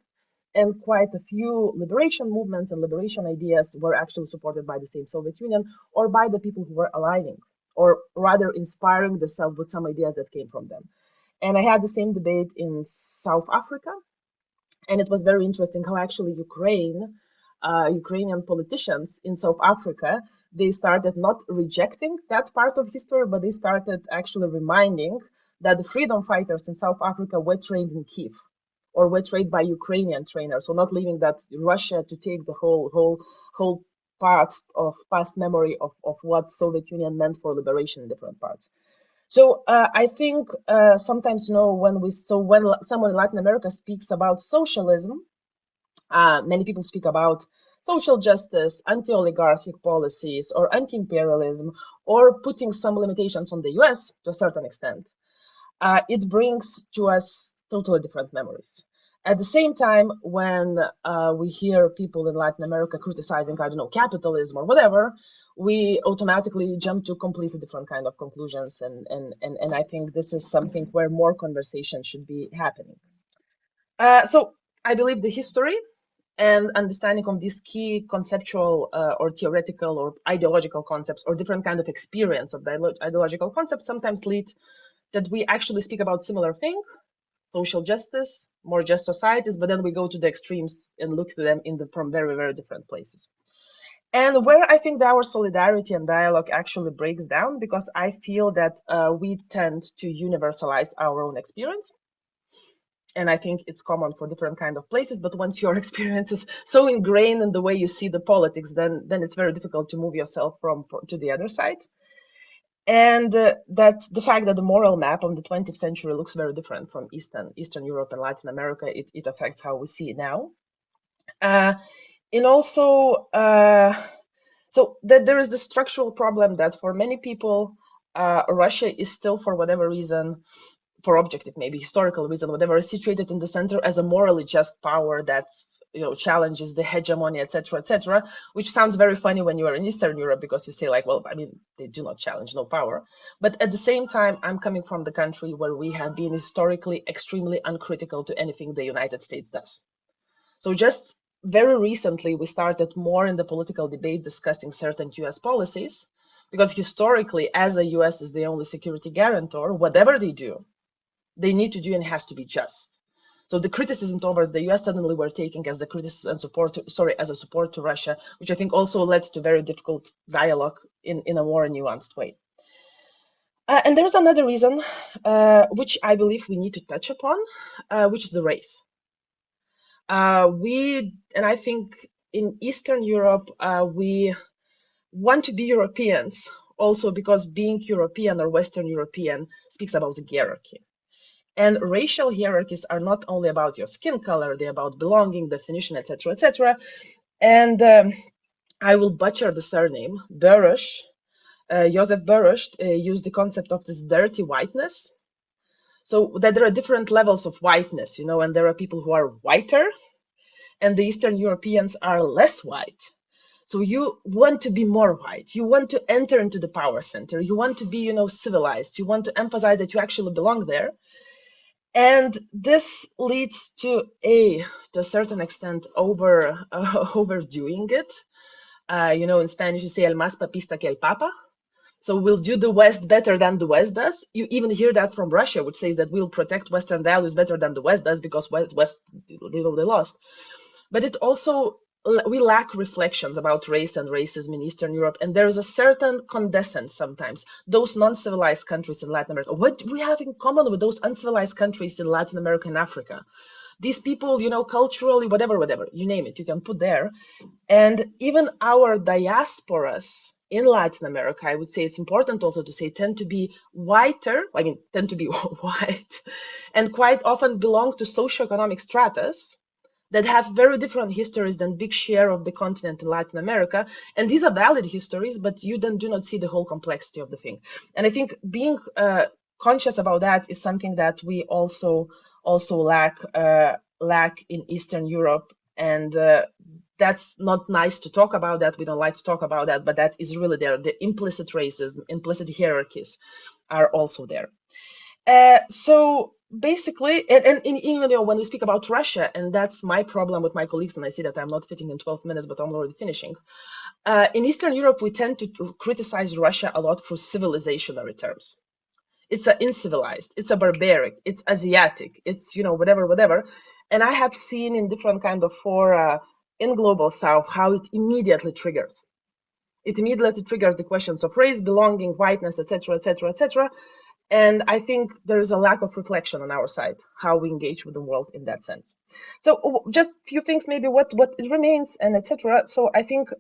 [SPEAKER 4] and quite a few liberation movements and liberation ideas were actually supported by the same Soviet Union or by the people who were aligning, or rather inspiring themselves with some ideas that came from them. And I had the same debate in South Africa, and it was very interesting how actually Ukrainian politicians in South Africa, they started not rejecting that part of history, but they started actually reminding that the freedom fighters in South Africa were trained in Kiev, or were trained by Ukrainian trainers, so not leaving that Russia to take the whole past memory of what Soviet Union meant for liberation in different parts. So I think sometimes, when someone in Latin America speaks about socialism, many people speak about social justice, anti-oligarchic policies, or anti-imperialism, or putting some limitations on the US to a certain extent. It brings to us totally different memories. At the same time, when we hear people in Latin America criticizing, I don't know, capitalism or whatever, we automatically jump to completely different kind of conclusions. And I think this is something where more conversation should be happening. So I believe the history and understanding of these key conceptual or theoretical or ideological concepts or different kind of experience of ideological concepts sometimes lead that we actually speak about similar thing, social justice, more just societies, but then we go to the extremes and look to them from very, very different places. And where I think that our solidarity and dialogue actually breaks down, because I feel that we tend to universalize our own experience. And I think it's common for different kind of places, but once your experience is so ingrained in the way you see the politics, then it's very difficult to move yourself to the other side. And that the fact that the moral map of the 20th century looks very different from Eastern Europe and Latin America, it affects how we see it now. And also, so that there is the structural problem that for many people, Russia is still, for whatever reason, for objective, maybe historical reason, whatever, is situated in the center as a morally just power that's challenges the hegemony, etc., which sounds very funny when you are in Eastern Europe, because you say like, well, I mean, they do not challenge, no power. But at the same time, I'm coming from the country where we have been historically extremely uncritical to anything the United States does. So just very recently, we started more in the political debate discussing certain US policies, because historically, as the US is the only security guarantor, whatever they do, they need to do and it has to be just. So the criticism towards the US suddenly were taken as the criticism and as a support to Russia, which I think also led to very difficult dialogue in a more nuanced way. And there's another reason, which I believe we need to touch upon, which is the race. And I think in Eastern Europe, we want to be Europeans also because being European or Western European speaks about the hierarchy. And racial hierarchies are not only about your skin color, they're about belonging, definition, etc., etc. And I will butcher the surname. Burrush, Joseph Burrush used the concept of this dirty whiteness. So that there are different levels of whiteness, you know, and there are people who are whiter, and the Eastern Europeans are less white. So you want to be more white. You want to enter into the power center. You want to be, you know, civilized. You want to emphasize that you actually belong there. And this leads to a certain extent, overdoing it. You know, in Spanish, you say el más papista que el papa. So we'll do the West better than the West does. You even hear that from Russia, which says that we'll protect Western values better than the West does because West they lost. But it also, we lack reflections about race and racism in Eastern Europe, and there is a certain condescence sometimes. Those non-civilized countries in Latin America, what we have in common with those uncivilized countries in Latin America and Africa? These people, you know, culturally, whatever, you name it, you can put there. And even our diasporas in Latin America, I would say it's important also to say, tend to be whiter, tend to be white, and quite often belong to socioeconomic stratas that have very different histories than big share of the continent in Latin America. And these are valid histories, but you then do not see the whole complexity of the thing. And I think being conscious about that is something that we also lack in Eastern Europe. And that's not nice to talk about that. We don't like to talk about that, but that is really there. The implicit racism, implicit hierarchies are also there. So basically, and even, you know, when we speak about Russia, and that's my problem with my colleagues, and I see that I'm not fitting in 12 minutes, but I'm already finishing. In Eastern Europe, we tend to criticize Russia a lot for civilizationary terms. It's uncivilized, it's a barbaric, it's Asiatic, it's, you know, whatever. And I have seen in different kind of fora in Global South how it immediately triggers. It immediately triggers the questions of race, belonging, whiteness, etc., etc., etc. And I think there is a lack of reflection on our side, how we engage with the world in that sense. So just a few things, maybe what it remains and etc. So I think,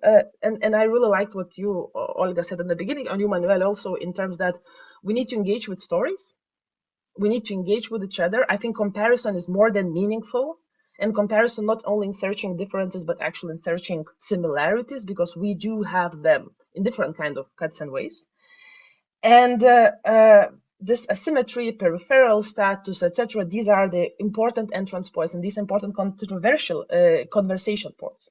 [SPEAKER 4] and I really liked what you, Olga, said in the beginning, and you, Manuel, also, in terms that we need to engage with stories. We need to engage with each other. I think comparison is more than meaningful. And comparison not only in searching differences, but actually in searching similarities, because we do have them in different kind of cuts and ways. And this asymmetry, peripheral status, etc., these are the important entrance points and these important controversial conversation points.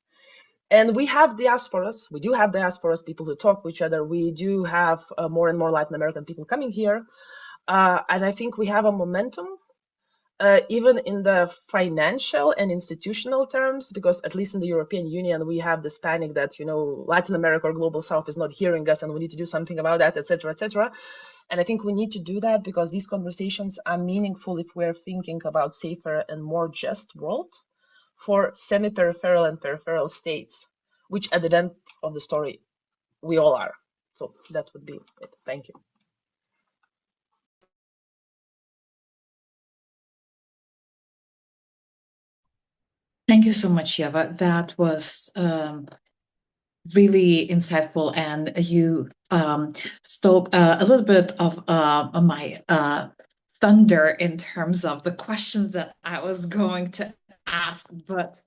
[SPEAKER 4] And we have diasporas, people who talk with each other. We do have more and more Latin American people coming here. And I think we have a momentum, even in the financial and institutional terms, because at least in the European Union, we have this panic that, you know, Latin America or Global South is not hearing us and we need to do something about that, etc., etc. And I think we need to do that because these conversations are meaningful if we're thinking about safer and more just world for semi-peripheral and peripheral states, which at the end of the story, we all are. So that would be it. Thank you.
[SPEAKER 1] Thank you so much, Yeva. That was really insightful, and you stole a little bit of my thunder in terms of the questions that I was going to ask, but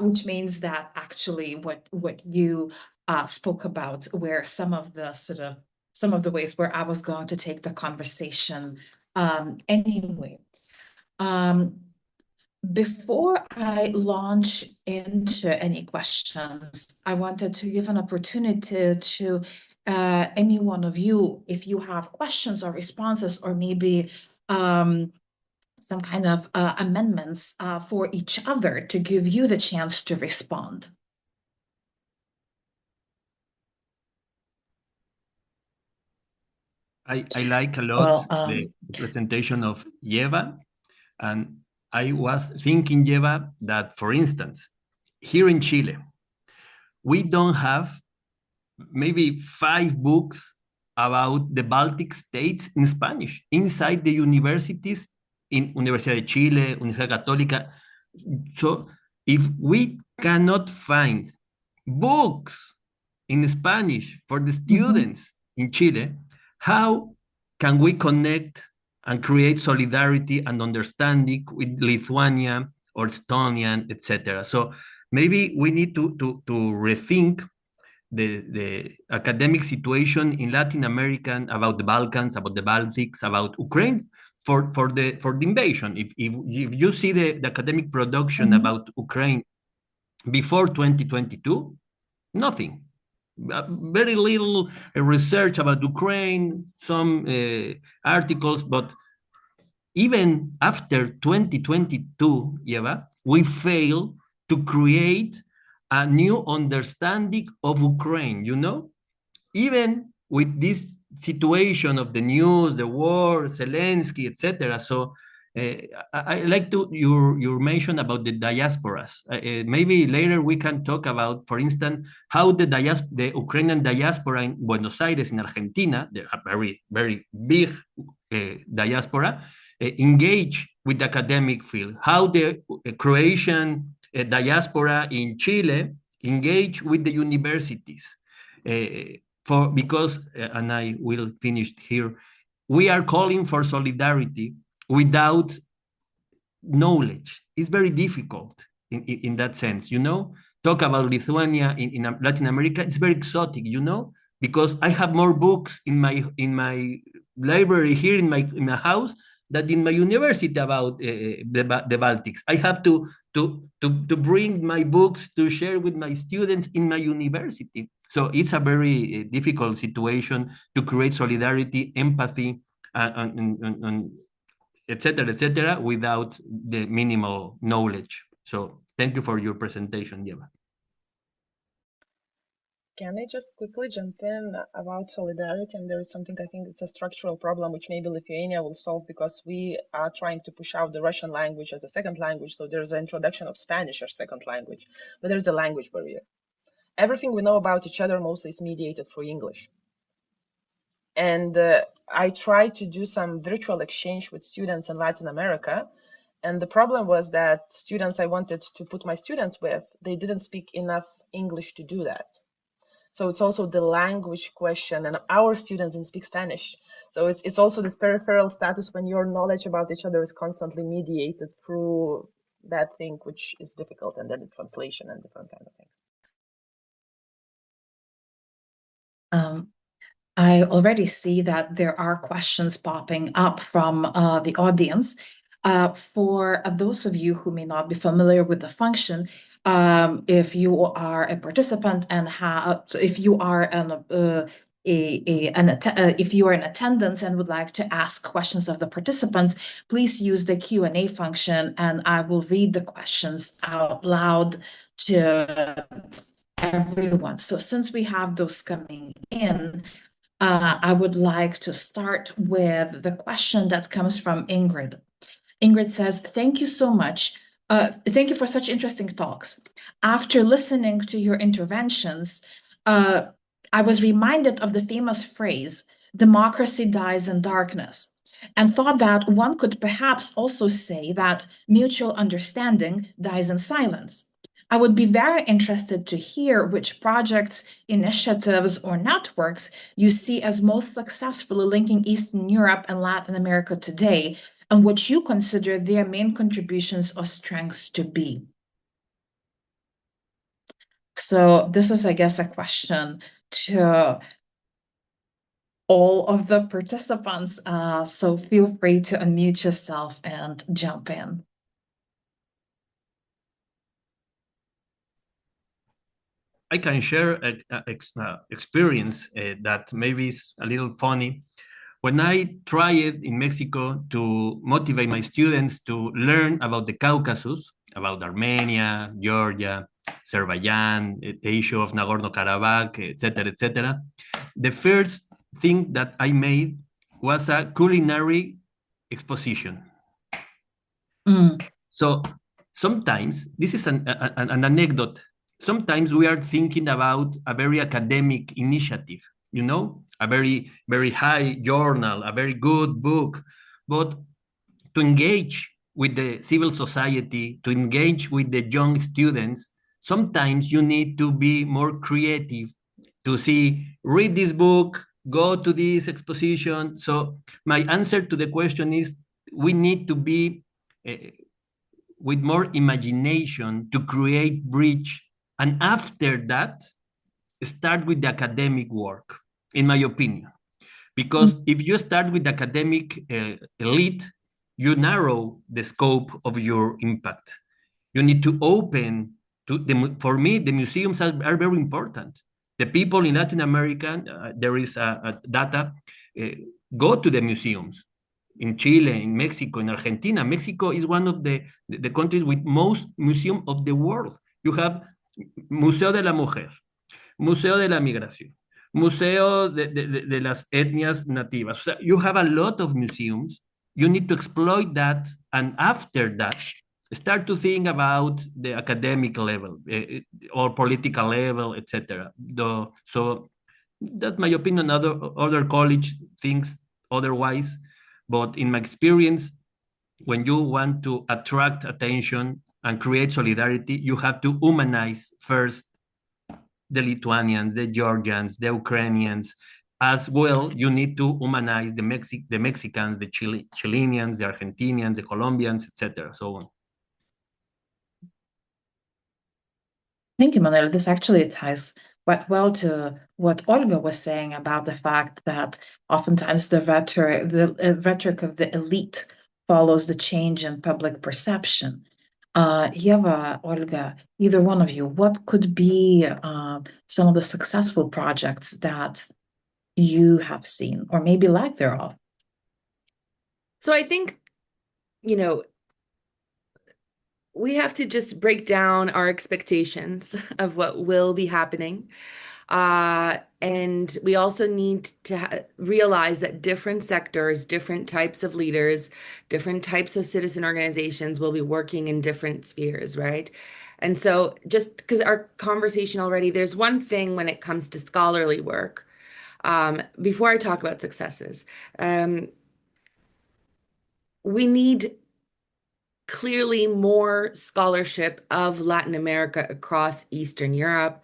[SPEAKER 1] which means that actually what you spoke about were some of the ways where I was going to take the conversation anyway. Before I launch into any questions, I wanted to give an opportunity to any one of you, if you have questions or responses, or maybe some kind of amendments for each other, to give you the chance to respond.
[SPEAKER 3] I like a lot the presentation of Yeva, and I was thinking, Yeva, that, for instance, here in Chile, we don't have maybe 5 books about the Baltic states in Spanish inside the universities, in Universidad de Chile, Universidad Católica. So if we cannot find books in Spanish for the students in Chile, how can we connect and create solidarity and understanding with Lithuania or Estonian, etc.? So maybe we need to rethink the academic situation in Latin America about the Balkans, about the Baltics, about Ukraine for the invasion. If you see the academic production about Ukraine before 2022, nothing. Very little research about Ukraine, some articles, but even after 2022, Eva, we failed to create a new understanding of Ukraine, you know? Even with this situation of the news, the war, Zelensky, etc. So I like to your mention about the diasporas. Maybe later we can talk about, for instance, how the Ukrainian diaspora in Buenos Aires, in Argentina, a very big diaspora, engage with the academic field. How the Croatian diaspora in Chile engage with the universities. Because and I will finish here, we are calling for solidarity without knowledge. It's very difficult in that sense, you know. Talk about Lithuania in Latin America, it's very exotic, you know, because I have more books in my library here in my house than in my university about the Baltics. I have to bring my books to share with my students in my university. So it's a very difficult situation to create solidarity, empathy, and etc., without the minimal knowledge. So thank you for your presentation, Yeva.
[SPEAKER 4] Can I just quickly jump in about solidarity? And there is something, I think it's a structural problem which maybe Lithuania will solve, because we are trying to push out the Russian language as a second language. So there's an introduction of Spanish as second language, but there's a language barrier. Everything we know about each other mostly is mediated through English. And I tried to do some virtual exchange with students in Latin America. And the problem was that students I wanted to put my students with, they didn't speak enough English to do that. So it's also the language question, and our students didn't speak Spanish. So it's also this peripheral status when your knowledge about each other is constantly mediated through that thing, which is difficult, and then the translation and different kind of things.
[SPEAKER 1] I already see that there are questions popping up from the audience. For those of you who may not be familiar with the function, if you are a participant and if you are if you are in attendance and would like to ask questions of the participants, please use the Q&A function, and I will read the questions out loud to everyone. So since we have those coming in, I would like to start with the question that comes from Ingrid. Ingrid says, thank you so much. Thank you for such interesting talks. After listening to your interventions, I was reminded of the famous phrase, democracy dies in darkness, and thought that one could perhaps also say that mutual understanding dies in silence. I would be very interested to hear which projects, initiatives, or networks you see as most successfully linking Eastern Europe and Latin America today, and what you consider their main contributions or strengths to be. So this is, I guess, a question to all of the participants. So feel free to unmute yourself and jump in.
[SPEAKER 3] I can share an experience that maybe is a little funny. When I tried in Mexico to motivate my students to learn about the Caucasus, about Armenia, Georgia, Azerbaijan, the issue of Nagorno-Karabakh, etc., the first thing that I made was a culinary exposition. So sometimes, this is an anecdote, sometimes we are thinking about a very academic initiative, you know, a very, very high journal, a very good book, but to engage with the civil society, to engage with the young students, sometimes you need to be more creative, to see, read this book, go to this exposition. So my answer to the question is we need to be with more imagination to create bridge. And after that, start with the academic work, in my opinion. Because if you start with the academic elite, you narrow the scope of your impact. You need to open to the, for me, the museums are very important. The people in Latin America, there is a data, uh, go to the museums in Chile, in Mexico, in Argentina. Mexico is one of the countries with most museums of the world. You have Museo de la Mujer, Museo de la Migración, Museo de las Etnias Nativas. So you have a lot of museums. You need to exploit that. And after that, start to think about the academic level or political level, etc. So that's my opinion. Other college thinks otherwise. But in my experience, when you want to attract attention and create solidarity, you have to humanize first the Lithuanians, the Georgians, the Ukrainians. As well, you need to humanize the Mexicans, the Chileans, the Argentinians, the Colombians, etc. So on.
[SPEAKER 1] Thank you, Manuel. This actually ties quite well to what Olga was saying about the fact that oftentimes the rhetoric of the elite follows the change in public perception. Eva, Olga, either one of you, what could be some of the successful projects that you have seen, or maybe lack thereof?
[SPEAKER 2] So I think, you know, we have to just break down our expectations of what will be happening. And we also need to realize that different sectors, different types of leaders, different types of citizen organizations will be working in different spheres, right? And so just because our conversation already, there's one thing when it comes to scholarly work, before I talk about successes, we need clearly more scholarship of Latin America across Eastern Europe.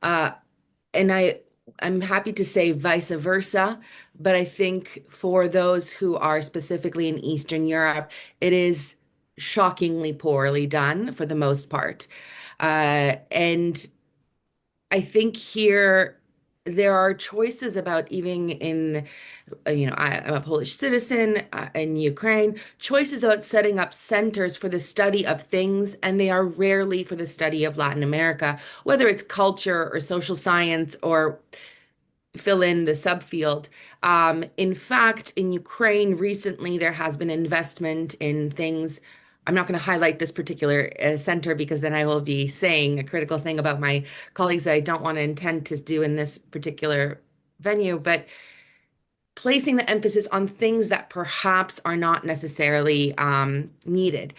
[SPEAKER 2] And I'm happy to say vice versa, but I think for those who are specifically in Eastern Europe, it is shockingly poorly done for the most part. And I think here there are choices about even in, I'm a Polish citizen in Ukraine, choices about setting up centers for the study of things, and they are rarely for the study of Latin America, whether it's culture or social science or fill in the subfield. In fact, in Ukraine recently, there has been investment in things. I'm not going to highlight this particular center because then I will be saying a critical thing about my colleagues that I don't want to intend to do in this particular venue, but placing the emphasis on things that perhaps are not necessarily needed.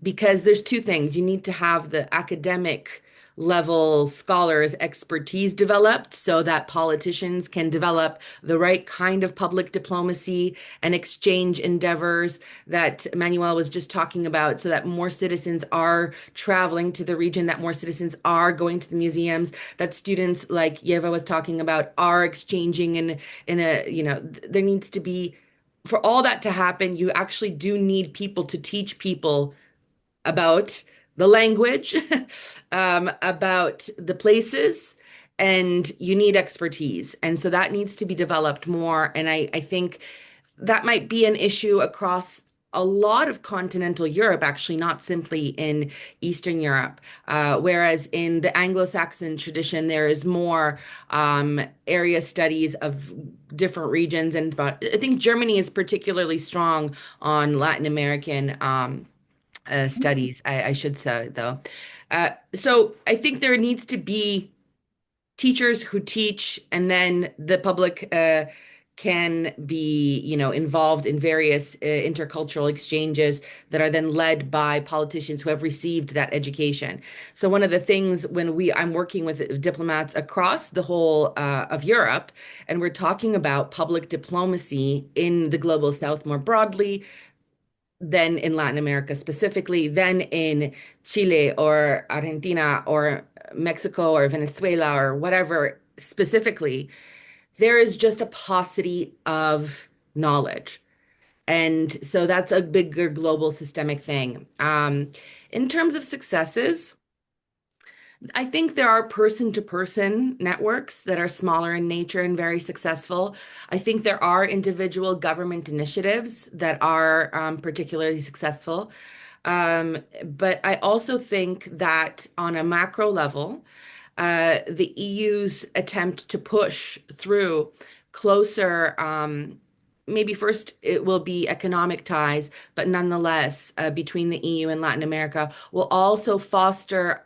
[SPEAKER 2] Because there's two things. You need to have the academic level scholars' expertise developed so that politicians can develop the right kind of public diplomacy and exchange endeavors that Manuel was just talking about, so that more citizens are traveling to the region, that more citizens are going to the museums, that students, like Yeva was talking about, are exchanging in a, there needs to be, for all that to happen, you actually do need people to teach people about the language, about the places, and you need expertise. And so that needs to be developed more. And I think that might be an issue across a lot of continental Europe, actually, not simply in Eastern Europe. Whereas in the Anglo-Saxon tradition, there is more area studies of different regions. And I think Germany is particularly strong on Latin American studies, I should say, though. So I think there needs to be teachers who teach, and then the public can be, involved in various intercultural exchanges that are then led by politicians who have received that education. So one of the things when I'm working with diplomats across the whole of Europe, and we're talking about public diplomacy in the global South more broadly, then in Latin America specifically, then in Chile or Argentina or Mexico or Venezuela or whatever specifically, there is just a paucity of knowledge. And so that's a bigger global systemic thing. In terms of successes, I think there are person-to-person networks that are smaller in nature and very successful. I think there are individual government initiatives that are particularly successful. But I also think that on a macro level, the EU's attempt to push through closer, maybe first it will be economic ties, but nonetheless, between the EU and Latin America will also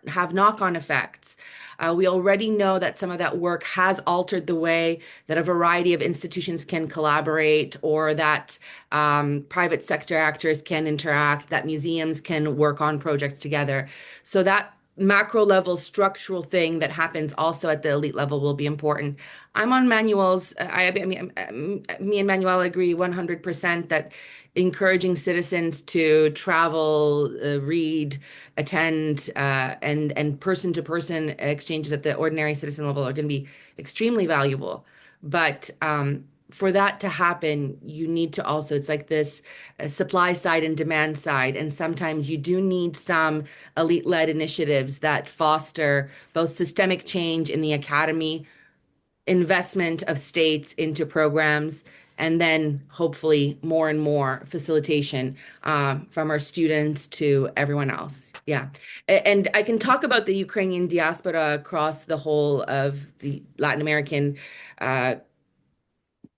[SPEAKER 2] have knock-on effects. We already know that some of that work has altered the way that a variety of institutions can collaborate, or that private sector actors can interact, that museums can work on projects together. So that macro level structural thing that happens also at the elite level will be important. I'm on Manuel's. Me and Manuel agree 100% that encouraging citizens to travel, read, attend, and person-to-person exchanges at the ordinary citizen level are going to be extremely valuable. But for that to happen, you need to also, it's like this supply side and demand side. And sometimes you do need some elite-led initiatives that foster both systemic change in the academy, investment of states into programs, and then hopefully more and more facilitation from our students to everyone else. Yeah. And I can talk about the Ukrainian diaspora across the whole of the Latin American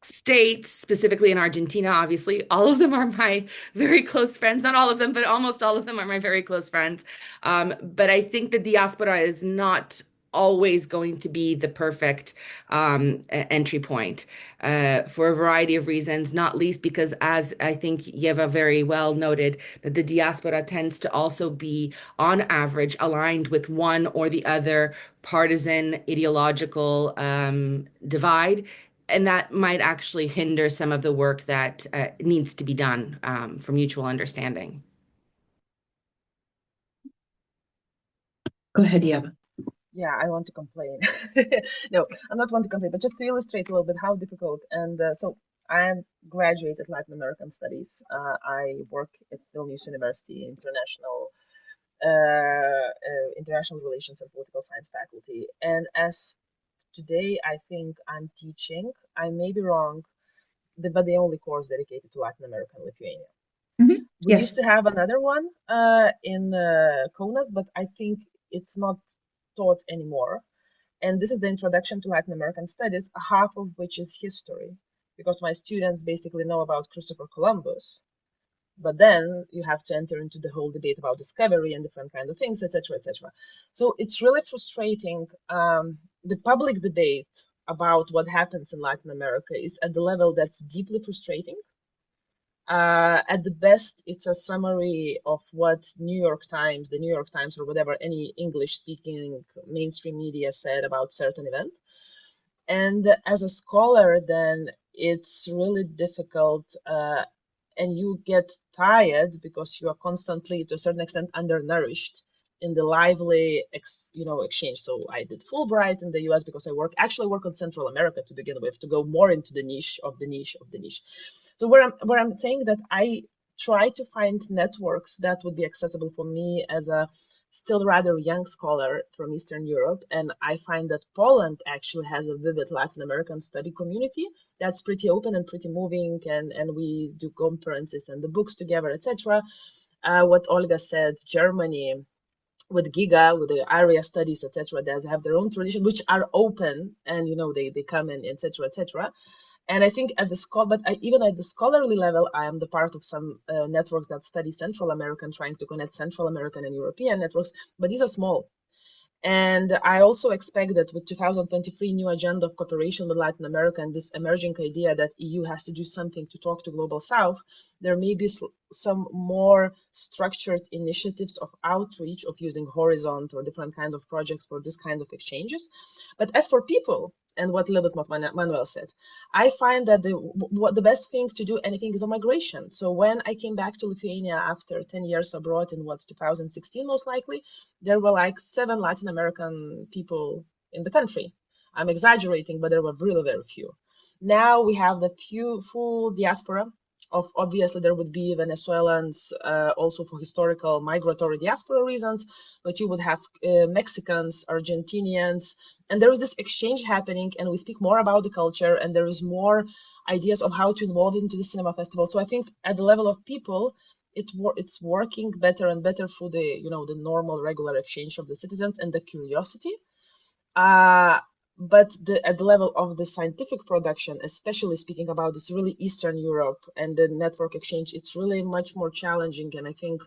[SPEAKER 2] states, specifically in Argentina, obviously. All of them are my very close friends. Not all of them, but almost all of them are my very close friends. But I think the diaspora is not always going to be the perfect entry point for a variety of reasons, not least because, as I think Yeva very well noted, that the diaspora tends to also be, on average, aligned with one or the other partisan ideological divide. And that might actually hinder some of the work that needs to be done for mutual understanding.
[SPEAKER 1] Go ahead, Yeva.
[SPEAKER 4] Yeah, I want to complain. No, I'm not want to complain, but just to illustrate a little bit how difficult. And so I am graduated Latin American Studies. I work at Vilnius University, international relations and political science faculty. And as today, I think I'm teaching, I may be wrong, but the only course dedicated to Latin America and Lithuania. We
[SPEAKER 1] Yes.
[SPEAKER 4] used to have another one in Kaunas, but I think it's not taught anymore. And this is the introduction to Latin American studies, half of which is history, because my students basically know about Christopher Columbus. But then you have to enter into the whole debate about discovery and different kind of things, etc., etc. So it's really frustrating. The public debate about what happens in Latin America is at the level that's deeply frustrating. At the best, it's a summary of what the New York Times or whatever, any English-speaking mainstream media said about certain event. And as a scholar, then it's really difficult, and you get tired because you are constantly, to a certain extent, undernourished in the lively, exchange. So I did Fulbright in the U.S. because I actually work on Central America to begin with, to go more into the niche of the niche of the niche. So where I'm saying that I try to find networks that would be accessible for me as a still rather young scholar from Eastern Europe, and I find that Poland actually has a vivid Latin American study community that's pretty open and pretty moving, and we do conferences and the books together, etc. What Olga said, Germany with Giga, with the area studies, etc., that have their own tradition, which are open, and they come in, etc., etc. And I think even at the scholarly level, I am the part of some networks that study Central American, trying to connect Central American and European networks, but these are small. And I also expect that with 2023 new agenda of cooperation with Latin America and this emerging idea that EU has to do something to talk to Global South, there may be some more structured initiatives of outreach, of using Horizon or different kinds of projects for this kind of exchanges. But as for people, and what a little bit what Manuel said, I find that the best thing to do anything is a migration. So when I came back to Lithuania after 10 years abroad in 2016, most likely, there were like 7 Latin American people in the country. I'm exaggerating, but there were really very few. Now we have the full diaspora of, obviously there would be Venezuelans also for historical migratory diaspora reasons, but you would have Mexicans, Argentinians, and there is this exchange happening, and we speak more about the culture, and there is more ideas of how to involve into the cinema festival. So I think at the level of people, it's working better and better for the the normal regular exchange of the citizens and the curiosity. But at the level of the scientific production, especially speaking about this really Eastern Europe and the network exchange, it's really much more challenging. And I think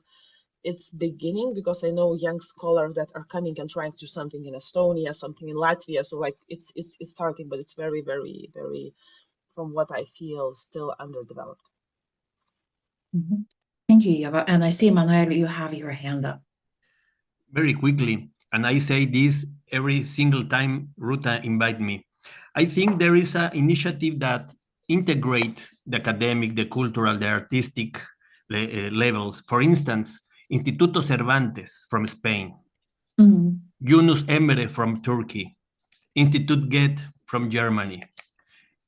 [SPEAKER 4] it's beginning, because I know young scholars that are coming and trying to do something in Estonia, something in Latvia. So like it's starting, but it's very, very, very, from what I feel, still underdeveloped.
[SPEAKER 1] Mhm. Thank you, Eva. And I see, Manuel, you have your hand up.
[SPEAKER 3] Very quickly, and I say this every single time Ruta invite me. I think there is an initiative that integrate the academic, the cultural, the artistic levels. For instance, Instituto Cervantes from Spain, Yunus Emre from Turkey, Institut Goethe from Germany,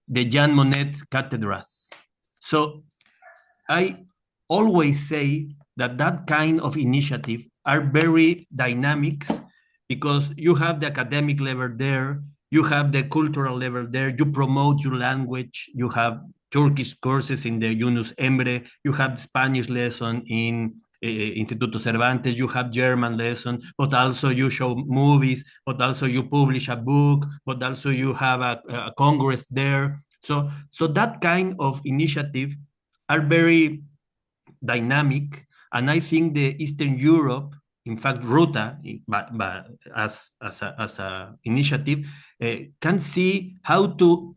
[SPEAKER 3] the Jean Monnet Cathedrals. So I always say that that kind of initiative are very dynamic, because you have the academic level there, you have the cultural level there, you promote your language, you have Turkish courses in the Yunus Emre, you have Spanish lesson in Instituto Cervantes, you have German lesson, but also you show movies, but also you publish a book, but also you have a congress there. So that kind of initiative are very dynamic, and I think the Eastern Europe, in fact, Ruta, but as a initiative, can see how to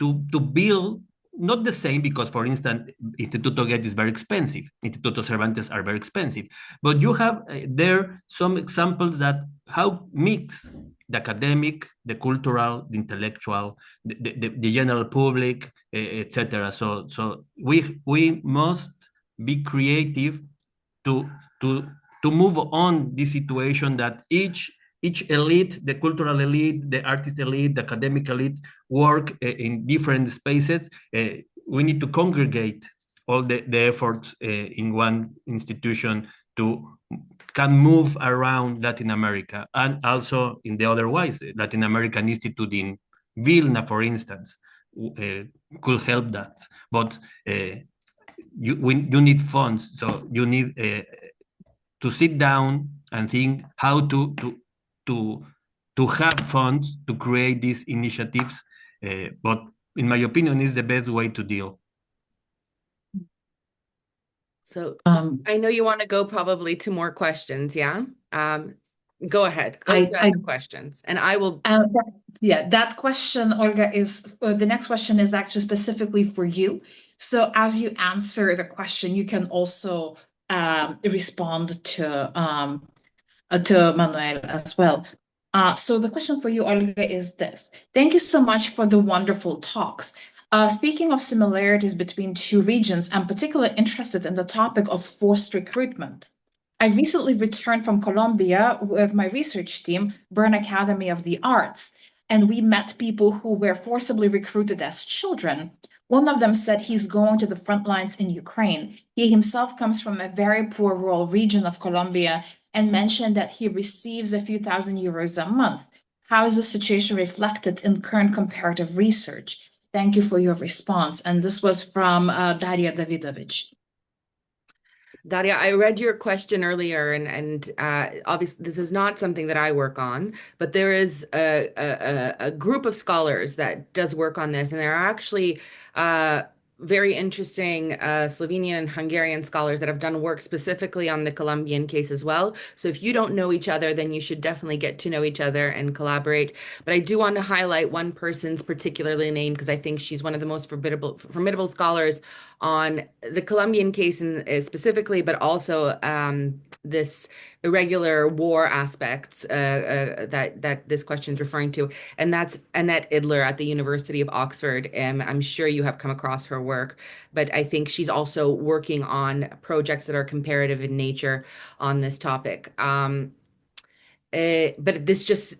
[SPEAKER 3] build not the same, because, for instance, Instituto Goethe is very expensive, Instituto Cervantes are very expensive, but you have there some examples that how mix the academic, the cultural, the intellectual, the general public, etc. So we must be creative to to to move on this situation that each elite, the cultural elite, the artist elite, the academic elite, work in different spaces. We need to congregate all the efforts in one institution to can move around Latin America, and also in the other ways. Latin American Institute in Vilna, for instance, could help that. But you need funds, so you need to sit down and think how to have funds to create these initiatives. But in my opinion, is the best way to deal.
[SPEAKER 2] So I know you want to go probably to more questions, yeah? Go ahead. Go to other questions, and I will.
[SPEAKER 1] Yeah, that question, Olga, is the next question is actually specifically for you. So as you answer the question, you can also respond to Manuel as well. So the question for you, Olga, is this. Thank you so much for the wonderful talks. Speaking of similarities between two regions, I'm particularly interested in the topic of forced recruitment. I recently returned from Colombia with my research team, Bern Academy of the Arts, and we met people who were forcibly recruited as children. One of them said he's going to the front lines in Ukraine. He himself comes from a very poor rural region of Colombia and mentioned that he receives a few €1,000 a month. How is the situation reflected in current comparative research? Thank you for your response. And this was from Daria Davidovich.
[SPEAKER 2] Daria, I read your question earlier, and obviously this is not something that I work on, but there is a group of scholars that does work on this, and there are actually very interesting Slovenian and Hungarian scholars that have done work specifically on the Colombian case as well. So if you don't know each other, then you should definitely get to know each other and collaborate. But I do want to highlight one person's particularly named, because I think she's one of the most formidable scholars on the Colombian case specifically, but also this irregular war aspects that this question is referring to. And that's Annette Idler at the University of Oxford. I'm sure you have come across her work, but I think she's also working on projects that are comparative in nature on this topic. But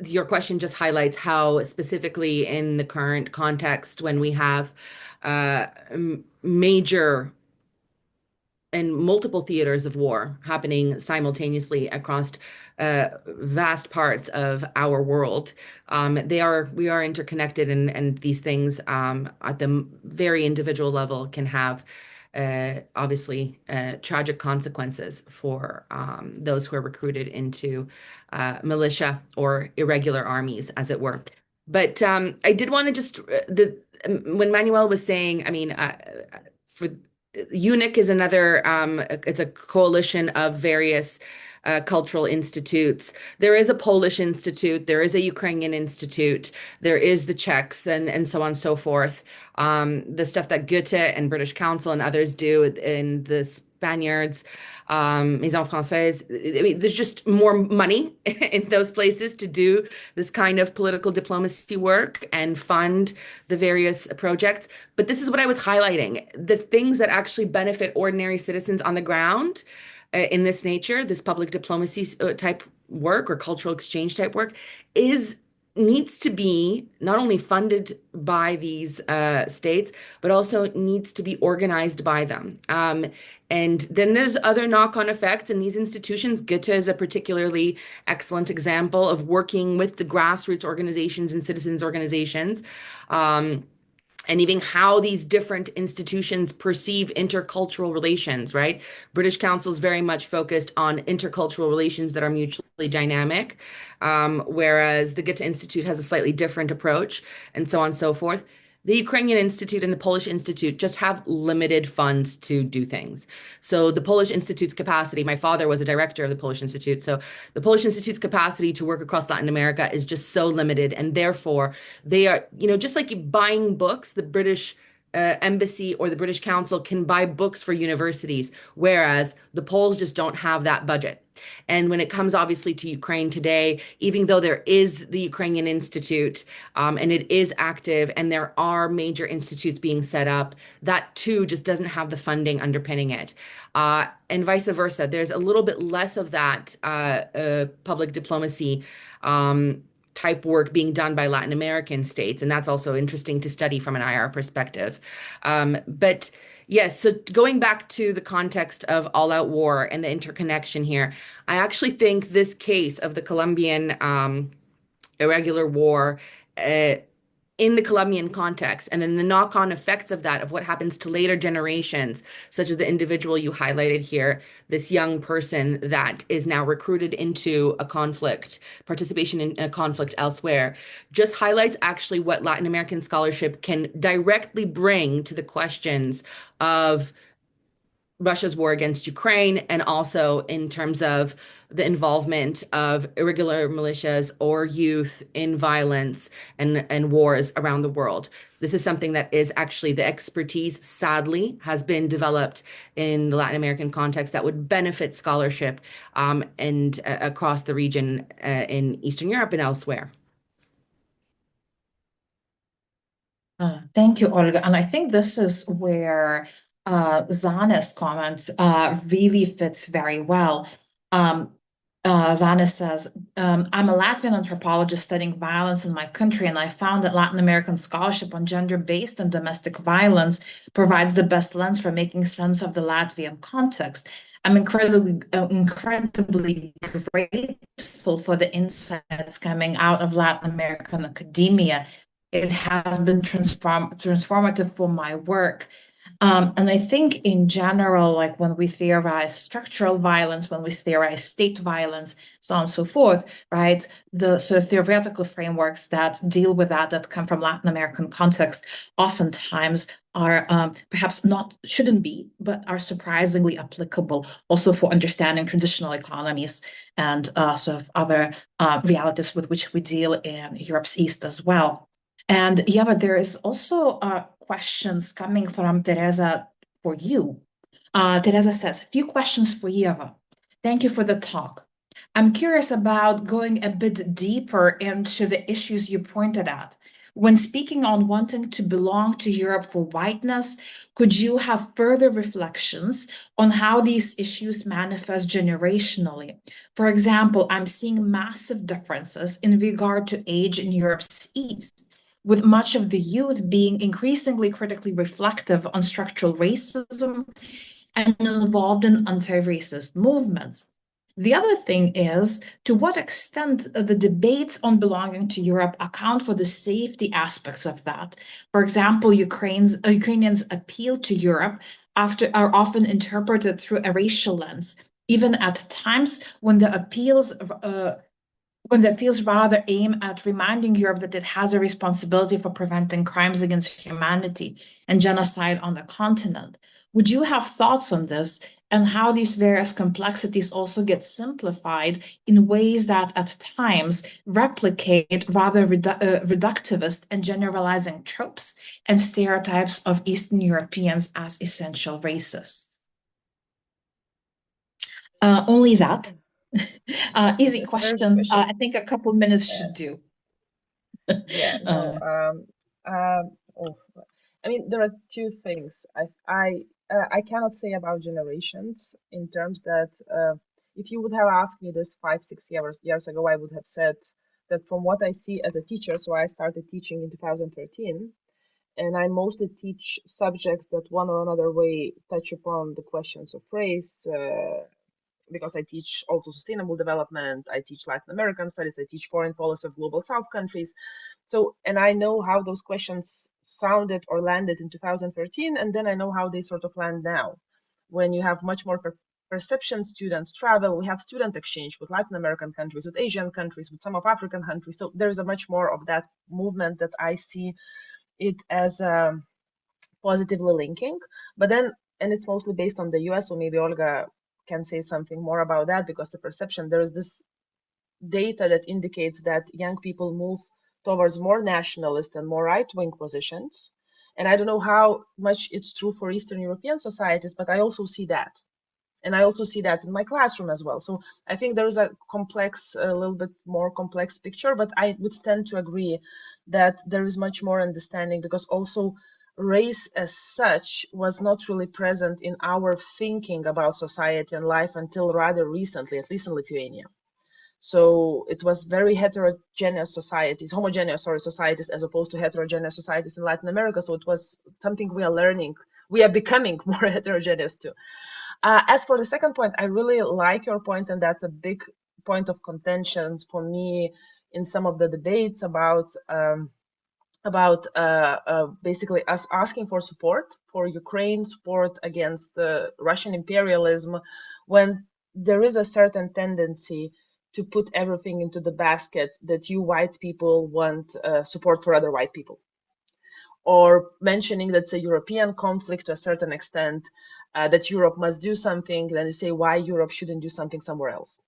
[SPEAKER 2] your question just highlights how specifically in the current context, when we have major and multiple theaters of war happening simultaneously across vast parts of our world. We are interconnected, and these things at the very individual level can have obviously tragic consequences for those who are recruited into militia or irregular armies, as it were. But I did want to just when Manuel was saying, I mean, for UNIC is another, it's a coalition of various cultural institutes. There is a Polish institute, there is a Ukrainian institute, there is the Czechs, and so on and so forth. The stuff that Goethe and British Council and others do in the Spaniards, Maison Française. I mean, there's just more money in those places to do this kind of political diplomacy work and fund the various projects. But this is what I was highlighting. The things that actually benefit ordinary citizens on the ground in this nature, this public diplomacy type work or cultural exchange type work, needs to be not only funded by these states, but also needs to be organized by them. And then there's other knock-on effects in these institutions. Goethe is a particularly excellent example of working with the grassroots organizations and citizens organizations. And even how these different institutions perceive intercultural relations, right? British Council is very much focused on intercultural relations that are mutually dynamic, whereas the Goethe Institute has a slightly different approach, and so on and so forth. The Ukrainian Institute and the Polish Institute just have limited funds to do things. So the Polish Institute's capacity, my father was a director of the Polish Institute, so the Polish Institute's capacity to work across Latin America is just so limited, and therefore they are, just like buying books, the British embassy or the British Council can buy books for universities, whereas the Poles just don't have that budget. And when it comes obviously to Ukraine today, even though there is the Ukrainian Institute and it is active and there are major institutes being set up, that too just doesn't have the funding underpinning it. And vice versa. There's a little bit less of that public diplomacy type work being done by Latin American states. And that's also interesting to study from an IR perspective. But yes, so going back to the context of all-out war and the interconnection here, I actually think this case of the Colombian irregular war in the Colombian context, and then the knock-on effects of that, of what happens to later generations, such as the individual you highlighted here, this young person that is now recruited into a conflict, participation in a conflict elsewhere, just highlights actually what Latin American scholarship can directly bring to the questions of Russia's war against Ukraine, and also in terms of the involvement of irregular militias or youth in violence and wars around the world. This is something that is actually the expertise, sadly, has been developed in the Latin American context that would benefit scholarship and across the region in Eastern Europe and elsewhere.
[SPEAKER 1] Thank you, Olga. And I think this is where Zana's comment really fits very well. Zana says, I'm a Latvian anthropologist studying violence in my country, and I found that Latin American scholarship on gender-based and domestic violence provides the best lens for making sense of the Latvian context. I'm incredibly grateful for the insights coming out of Latin American academia. It has been transformative for my work. And I think in general, like when we theorize structural violence, when we theorize state violence, so on and so forth, right? The sort of theoretical frameworks that deal with that come from Latin American context, oftentimes are perhaps not, shouldn't be, but are surprisingly applicable also for understanding transitional economies and sort of other realities with which we deal in Europe's East as well. And Yeva, there is also questions coming from Teresa for you. Teresa says, a few questions for Yeva. Thank you for the talk. I'm curious about going a bit deeper into the issues you pointed at. When speaking on wanting to belong to Europe for whiteness, could you have further reflections on how these issues manifest generationally? For example, I'm seeing massive differences in regard to age in Europe's East. with much of the youth being increasingly critically reflective on structural racism and involved in anti-racist movements. The other thing is, to what extent the debates on belonging to Europe account for the safety aspects of that. For example, Ukrainians' appeal to Europe are often interpreted through a racial lens, even at times when the appeals rather aim at reminding Europe that it has a responsibility for preventing crimes against humanity and genocide on the continent. Would you have thoughts on this and how these various complexities also get simplified in ways that at times replicate rather reductivist and generalizing tropes and stereotypes of Eastern Europeans as essential racists? Only that. Easy question. I think a couple minutes should do.
[SPEAKER 4] Yeah, no. Oh, I mean, there are two things. I cannot say about generations in terms that if you would have asked me this 5, 6 years ago, I would have said that from what I see as a teacher. So I started teaching in 2013, and I mostly teach subjects that one or another way touch upon the questions of race. Because I teach also sustainable development, I teach Latin American studies, I teach foreign policy of global South countries. So, and I know how those questions sounded or landed in 2013, and then I know how they sort of land now. When you have much more perception, students travel, we have student exchange with Latin American countries, with Asian countries, with some of African countries. So there's a much more of that movement that I see it as positively linking. But then, and it's mostly based on the US, so maybe Olga can say something more about that, because the perception, there is this data that indicates that young people move towards more nationalist and more right-wing positions. And I don't know how much it's true for Eastern European societies, but I also see that. And I also see that in my classroom as well. So I think there is a little bit more complex picture, but I would tend to agree that there is much more understanding, because also race as such was not really present in our thinking about society and life until rather recently, at least in Lithuania. So it was very homogeneous societies, as opposed to heterogeneous societies in Latin America. So it was something we are learning. We are becoming more heterogeneous too. As for the second point, I really like your point, and that's a big point of contention for me in some of the debates about basically us asking for support for Ukraine, support against Russian imperialism, when there is a certain tendency to put everything into the basket that you white people want support for other white people, or mentioning that's a European conflict to a certain extent, that Europe must do something, then you say why Europe shouldn't do something somewhere else.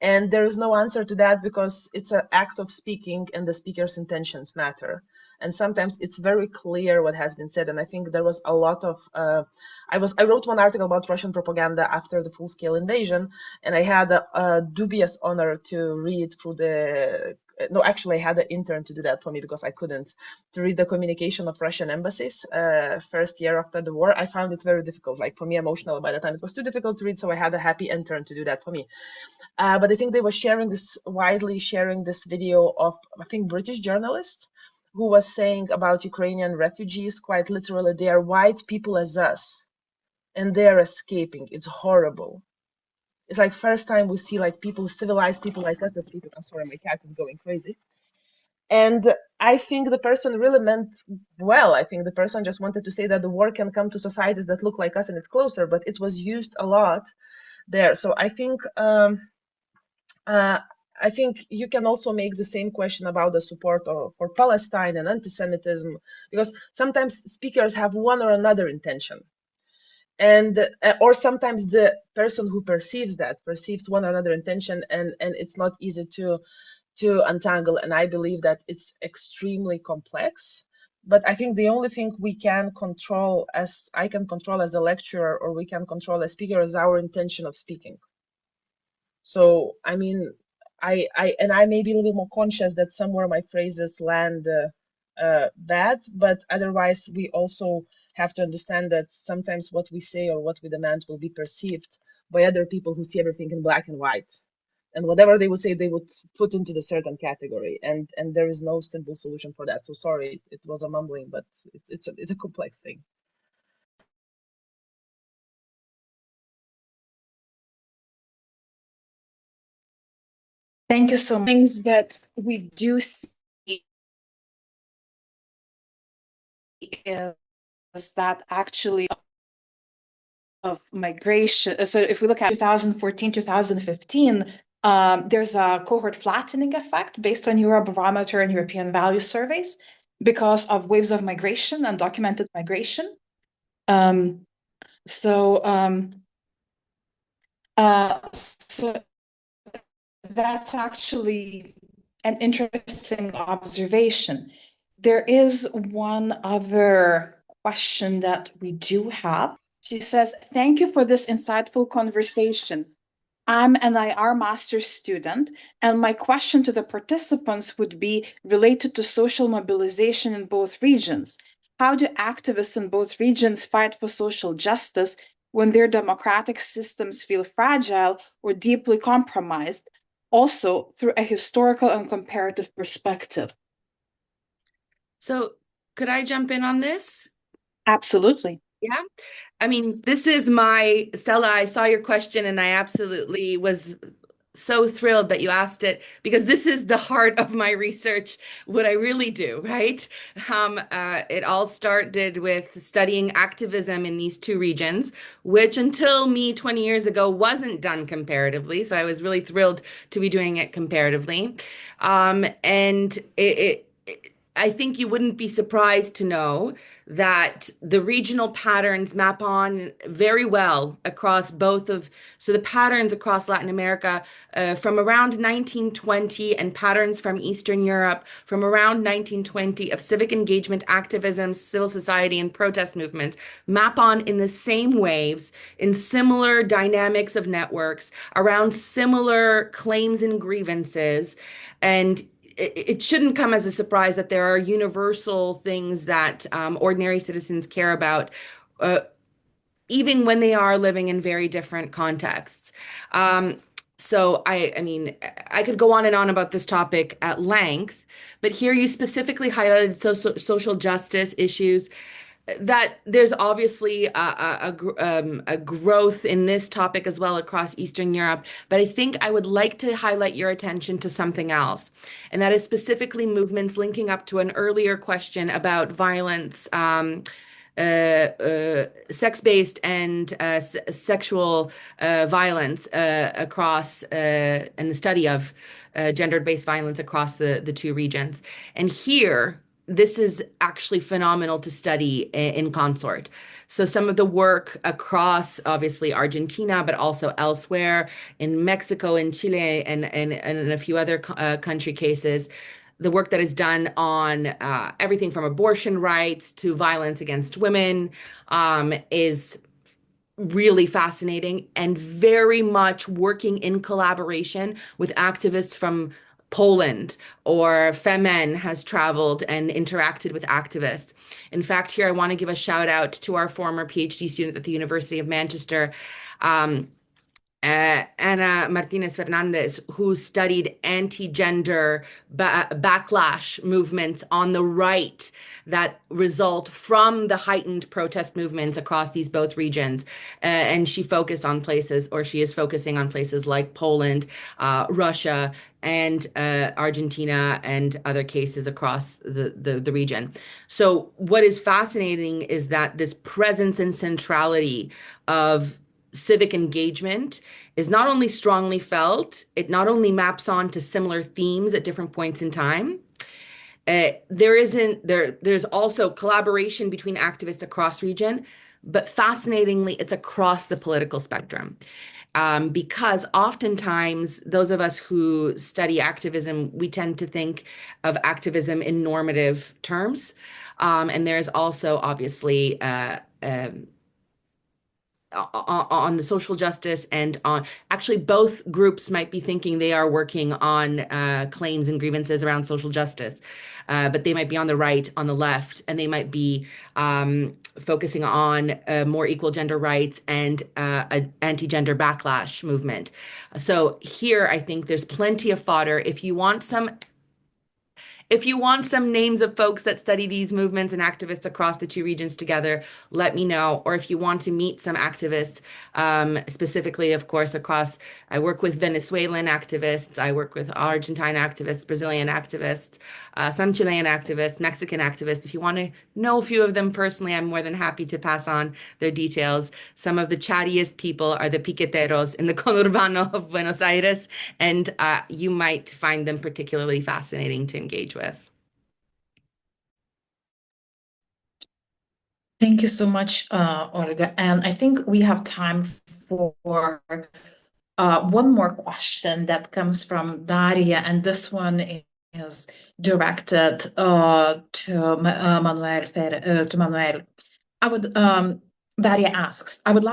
[SPEAKER 4] And there is no answer to that, because it's an act of speaking and the speaker's intentions matter. And sometimes it's very clear what has been said. And I think there was a lot of, I wrote one article about Russian propaganda after the full-scale invasion, and I had a dubious honor to read through no, actually I had an intern to do that for me because I couldn't, to read the communication of Russian embassies first year after the war. I found it very difficult, like for me emotional by the time. It was too difficult to read, so I had a happy intern to do that for me. But I think they were widely sharing this video of, I think, British journalist who was saying about Ukrainian refugees, quite literally, they are white people as us, and they're escaping. It's horrible. It's like first time we see like people, civilized people like us as people. I'm sorry, my cat is going crazy. And I think the person really meant well. I think the person just wanted to say that the war can come to societies that look like us and it's closer, but it was used a lot there. So I think you can also make the same question about the support for Palestine and anti-Semitism, because sometimes speakers have one or another intention. And or sometimes the person who perceives one or another intention, and it's not easy to untangle. And I believe that it's extremely complex. But I think the only thing we can control, as I can control as a lecturer, or we can control as speaker, is our intention of speaking. So I mean, I may be a little more conscious that somewhere my phrases land bad, but otherwise we also have to understand that sometimes what we say or what we demand will be perceived by other people who see everything in black and white. and whatever they would say, they would put into the certain category, and there is no simple solution for that. So sorry, it was a mumbling, but it's a complex thing.
[SPEAKER 1] Thank you so much. Things that we do see is that actually of migration. So if we look at 2014, 2015, there's a cohort flattening effect based on Eurobarometer and European value surveys because of waves of migration and documented migration. So that's actually an interesting observation. There is one other question that we do have. She says, thank you for this insightful conversation. I'm an IR master's student, and my question to the participants would be related to social mobilization in both regions. How do activists in both regions fight for social justice when their democratic systems feel fragile or deeply compromised, also through a historical and comparative perspective?
[SPEAKER 2] So could I jump in on this?
[SPEAKER 1] Absolutely.
[SPEAKER 2] Yeah. I mean, this is Stella, I saw your question and I absolutely was so thrilled that you asked it because this is the heart of my research, what I really do, right? It all started with studying activism in these two regions, which until me 20 years ago wasn't done comparatively. So I was really thrilled to be doing it comparatively. And I think you wouldn't be surprised to know that the regional patterns map on very well across so the patterns across Latin America from around 1920 and patterns from Eastern Europe from around 1920 of civic engagement, activism, civil society, and protest movements map on in the same waves, in similar dynamics of networks, around similar claims and grievances. And it shouldn't come as a surprise that there are universal things that ordinary citizens care about, even when they are living in very different contexts. So I mean, I could go on and on about this topic at length, but here you specifically highlighted social justice issues that there's obviously a growth in this topic as well across Eastern Europe. But I think I would like to highlight your attention to something else, and that is specifically movements linking up to an earlier question about violence, sex-based and sexual violence across, and the study of gender-based violence across the two regions. And here, this is actually phenomenal to study in consort. So some of the work across, obviously, Argentina, but also elsewhere in Mexico, in Chile, and in a few other country cases, the work that is done on everything from abortion rights to violence against women is really fascinating and very much working in collaboration with activists from Poland, or Femen has traveled and interacted with activists. In fact, here I want to give a shout out to our former PhD student at the University of Manchester, Ana Martinez Fernandez, who studied anti-gender backlash movements on the right that result from the heightened protest movements across these both regions. And she focused on places, or she is focusing on places like Poland, Russia, and Argentina, and other cases across the region. So what is fascinating is that this presence and centrality of civic engagement is not only strongly felt, it not only maps on to similar themes at different points in time. There's also collaboration between activists across region, but fascinatingly, it's across the political spectrum. Because oftentimes those of us who study activism, we tend to think of activism in normative terms. And there's also obviously on the social justice, and on actually both groups might be thinking they are working on claims and grievances around social justice. but they might be on the right, on the left, and they might be focusing on more equal gender rights and an anti-gender backlash movement. So here, I think there's plenty of fodder. If you want some names of folks that study these movements and activists across the two regions together, let me know. Or if you want to meet some activists, specifically, of course, I work with Venezuelan activists, I work with Argentine activists, Brazilian activists, some Chilean activists, Mexican activists. If you want to know a few of them personally, I'm more than happy to pass on their details. Some of the chattiest people are the piqueteros in the conurbano of Buenos Aires, and you might find them particularly fascinating to engage with.
[SPEAKER 1] Thank you so much, Olga. And I think we have time for one more question that comes from Daria, and this one is directed to Manuel. Daria asks, I would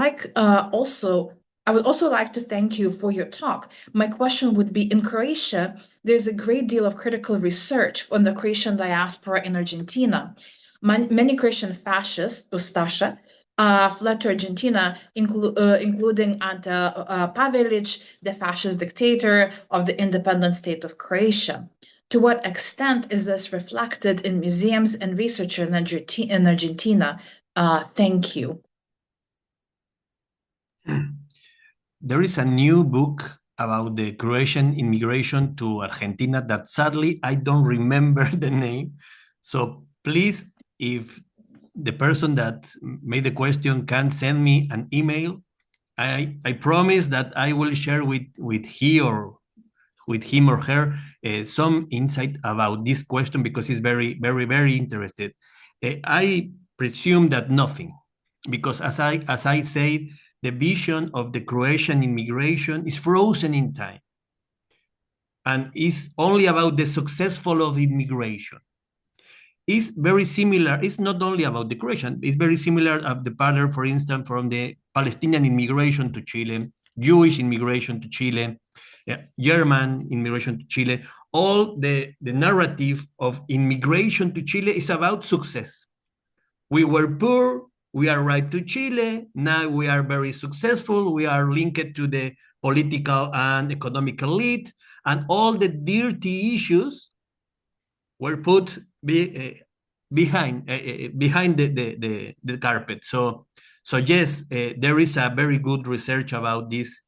[SPEAKER 1] also like to thank you for your talk. My question would be, in Croatia, there's a great deal of critical research on the Croatian diaspora in Argentina. Many Croatian fascists, Ustasha, fled to Argentina, including Ante Pavelic, the fascist dictator of the independent state of Croatia. To what extent is this reflected in museums and research in Argentina? Thank you.
[SPEAKER 3] There is a new book about the Croatian immigration to Argentina that sadly I don't remember the name. So please, if the person that made the question can send me an email, I promise that I will share with him or her some insight about this question, because he's very, very, very interested. I presume that nothing, because as I said, the vision of the Croatian immigration is frozen in time and is only about the successful of immigration. It's very similar. It's not only about the Croatian, it's very similar of the pattern, for instance, from the Palestinian immigration to Chile, Jewish immigration to Chile, German immigration to Chile. All the narrative of immigration to Chile is about success. We were poor, we arrived to Chile, now we are very successful, we are linked to the political and economic elite, and all the dirty issues were put behind the carpet. So yes, there is a very good research about these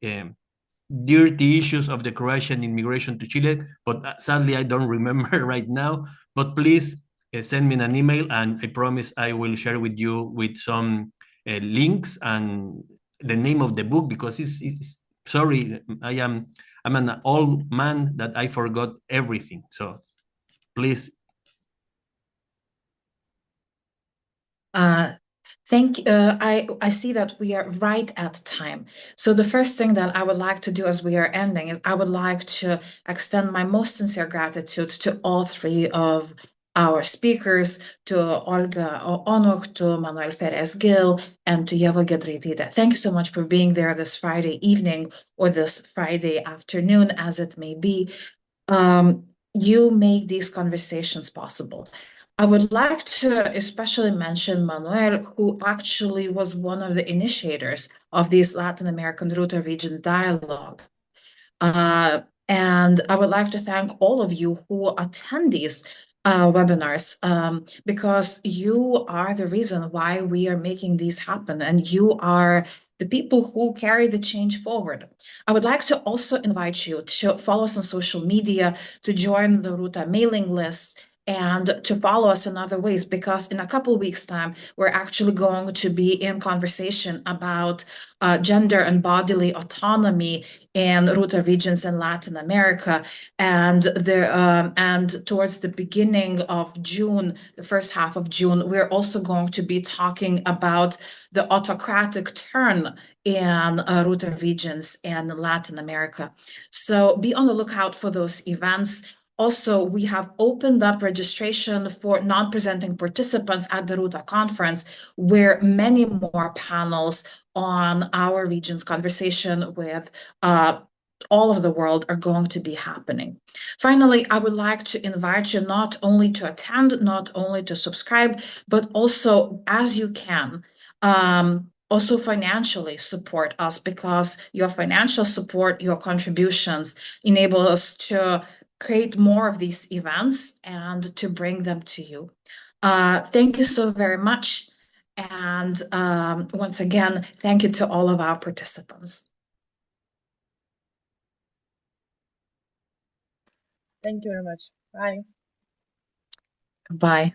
[SPEAKER 3] dirty issues of the Croatian immigration to Chile, but sadly I don't remember right now. But please send me an email, and I promise I will share with you with some links and the name of the book, because it's sorry, I'm an old man that I forgot everything. So please.
[SPEAKER 1] I see that we are right at time. So the first thing that I would like to do as we are ending is I would like to extend my most sincere gratitude to all three of our speakers, to Olga Onuk, to Manuel Perez Gil, and to Yeva Gedritida. Thank you so much for being there this Friday evening or this Friday afternoon, as it may be. You make these conversations possible. I would like to especially mention Manuel, who actually was one of the initiators of this Latin American Ruta region dialogue. And I would like to thank all of you who attend these webinars, because you are the reason why we are making these happen, and you are the people who carry the change forward. I would like to also invite you to follow us on social media, to join the Ruta mailing list, and to follow us in other ways, because in a couple of weeks' time, we're actually going to be in conversation about gender and bodily autonomy in Ruta regions in Latin America. And towards the beginning of June, the first half of June, we're also going to be talking about the autocratic turn in Ruta regions in Latin America. So be on the lookout for those events. Also, we have opened up registration for non-presenting participants at the Ruta conference, where many more panels on our region's conversation with all of the world are going to be happening. Finally, I would like to invite you not only to attend, not only to subscribe, but also, as you can, also financially support us, because your financial support, your contributions enable us to create more of these events and to bring them to you. Thank you so very much. And once again, thank you to all of our participants.
[SPEAKER 4] Thank you very much. Bye.
[SPEAKER 1] Bye.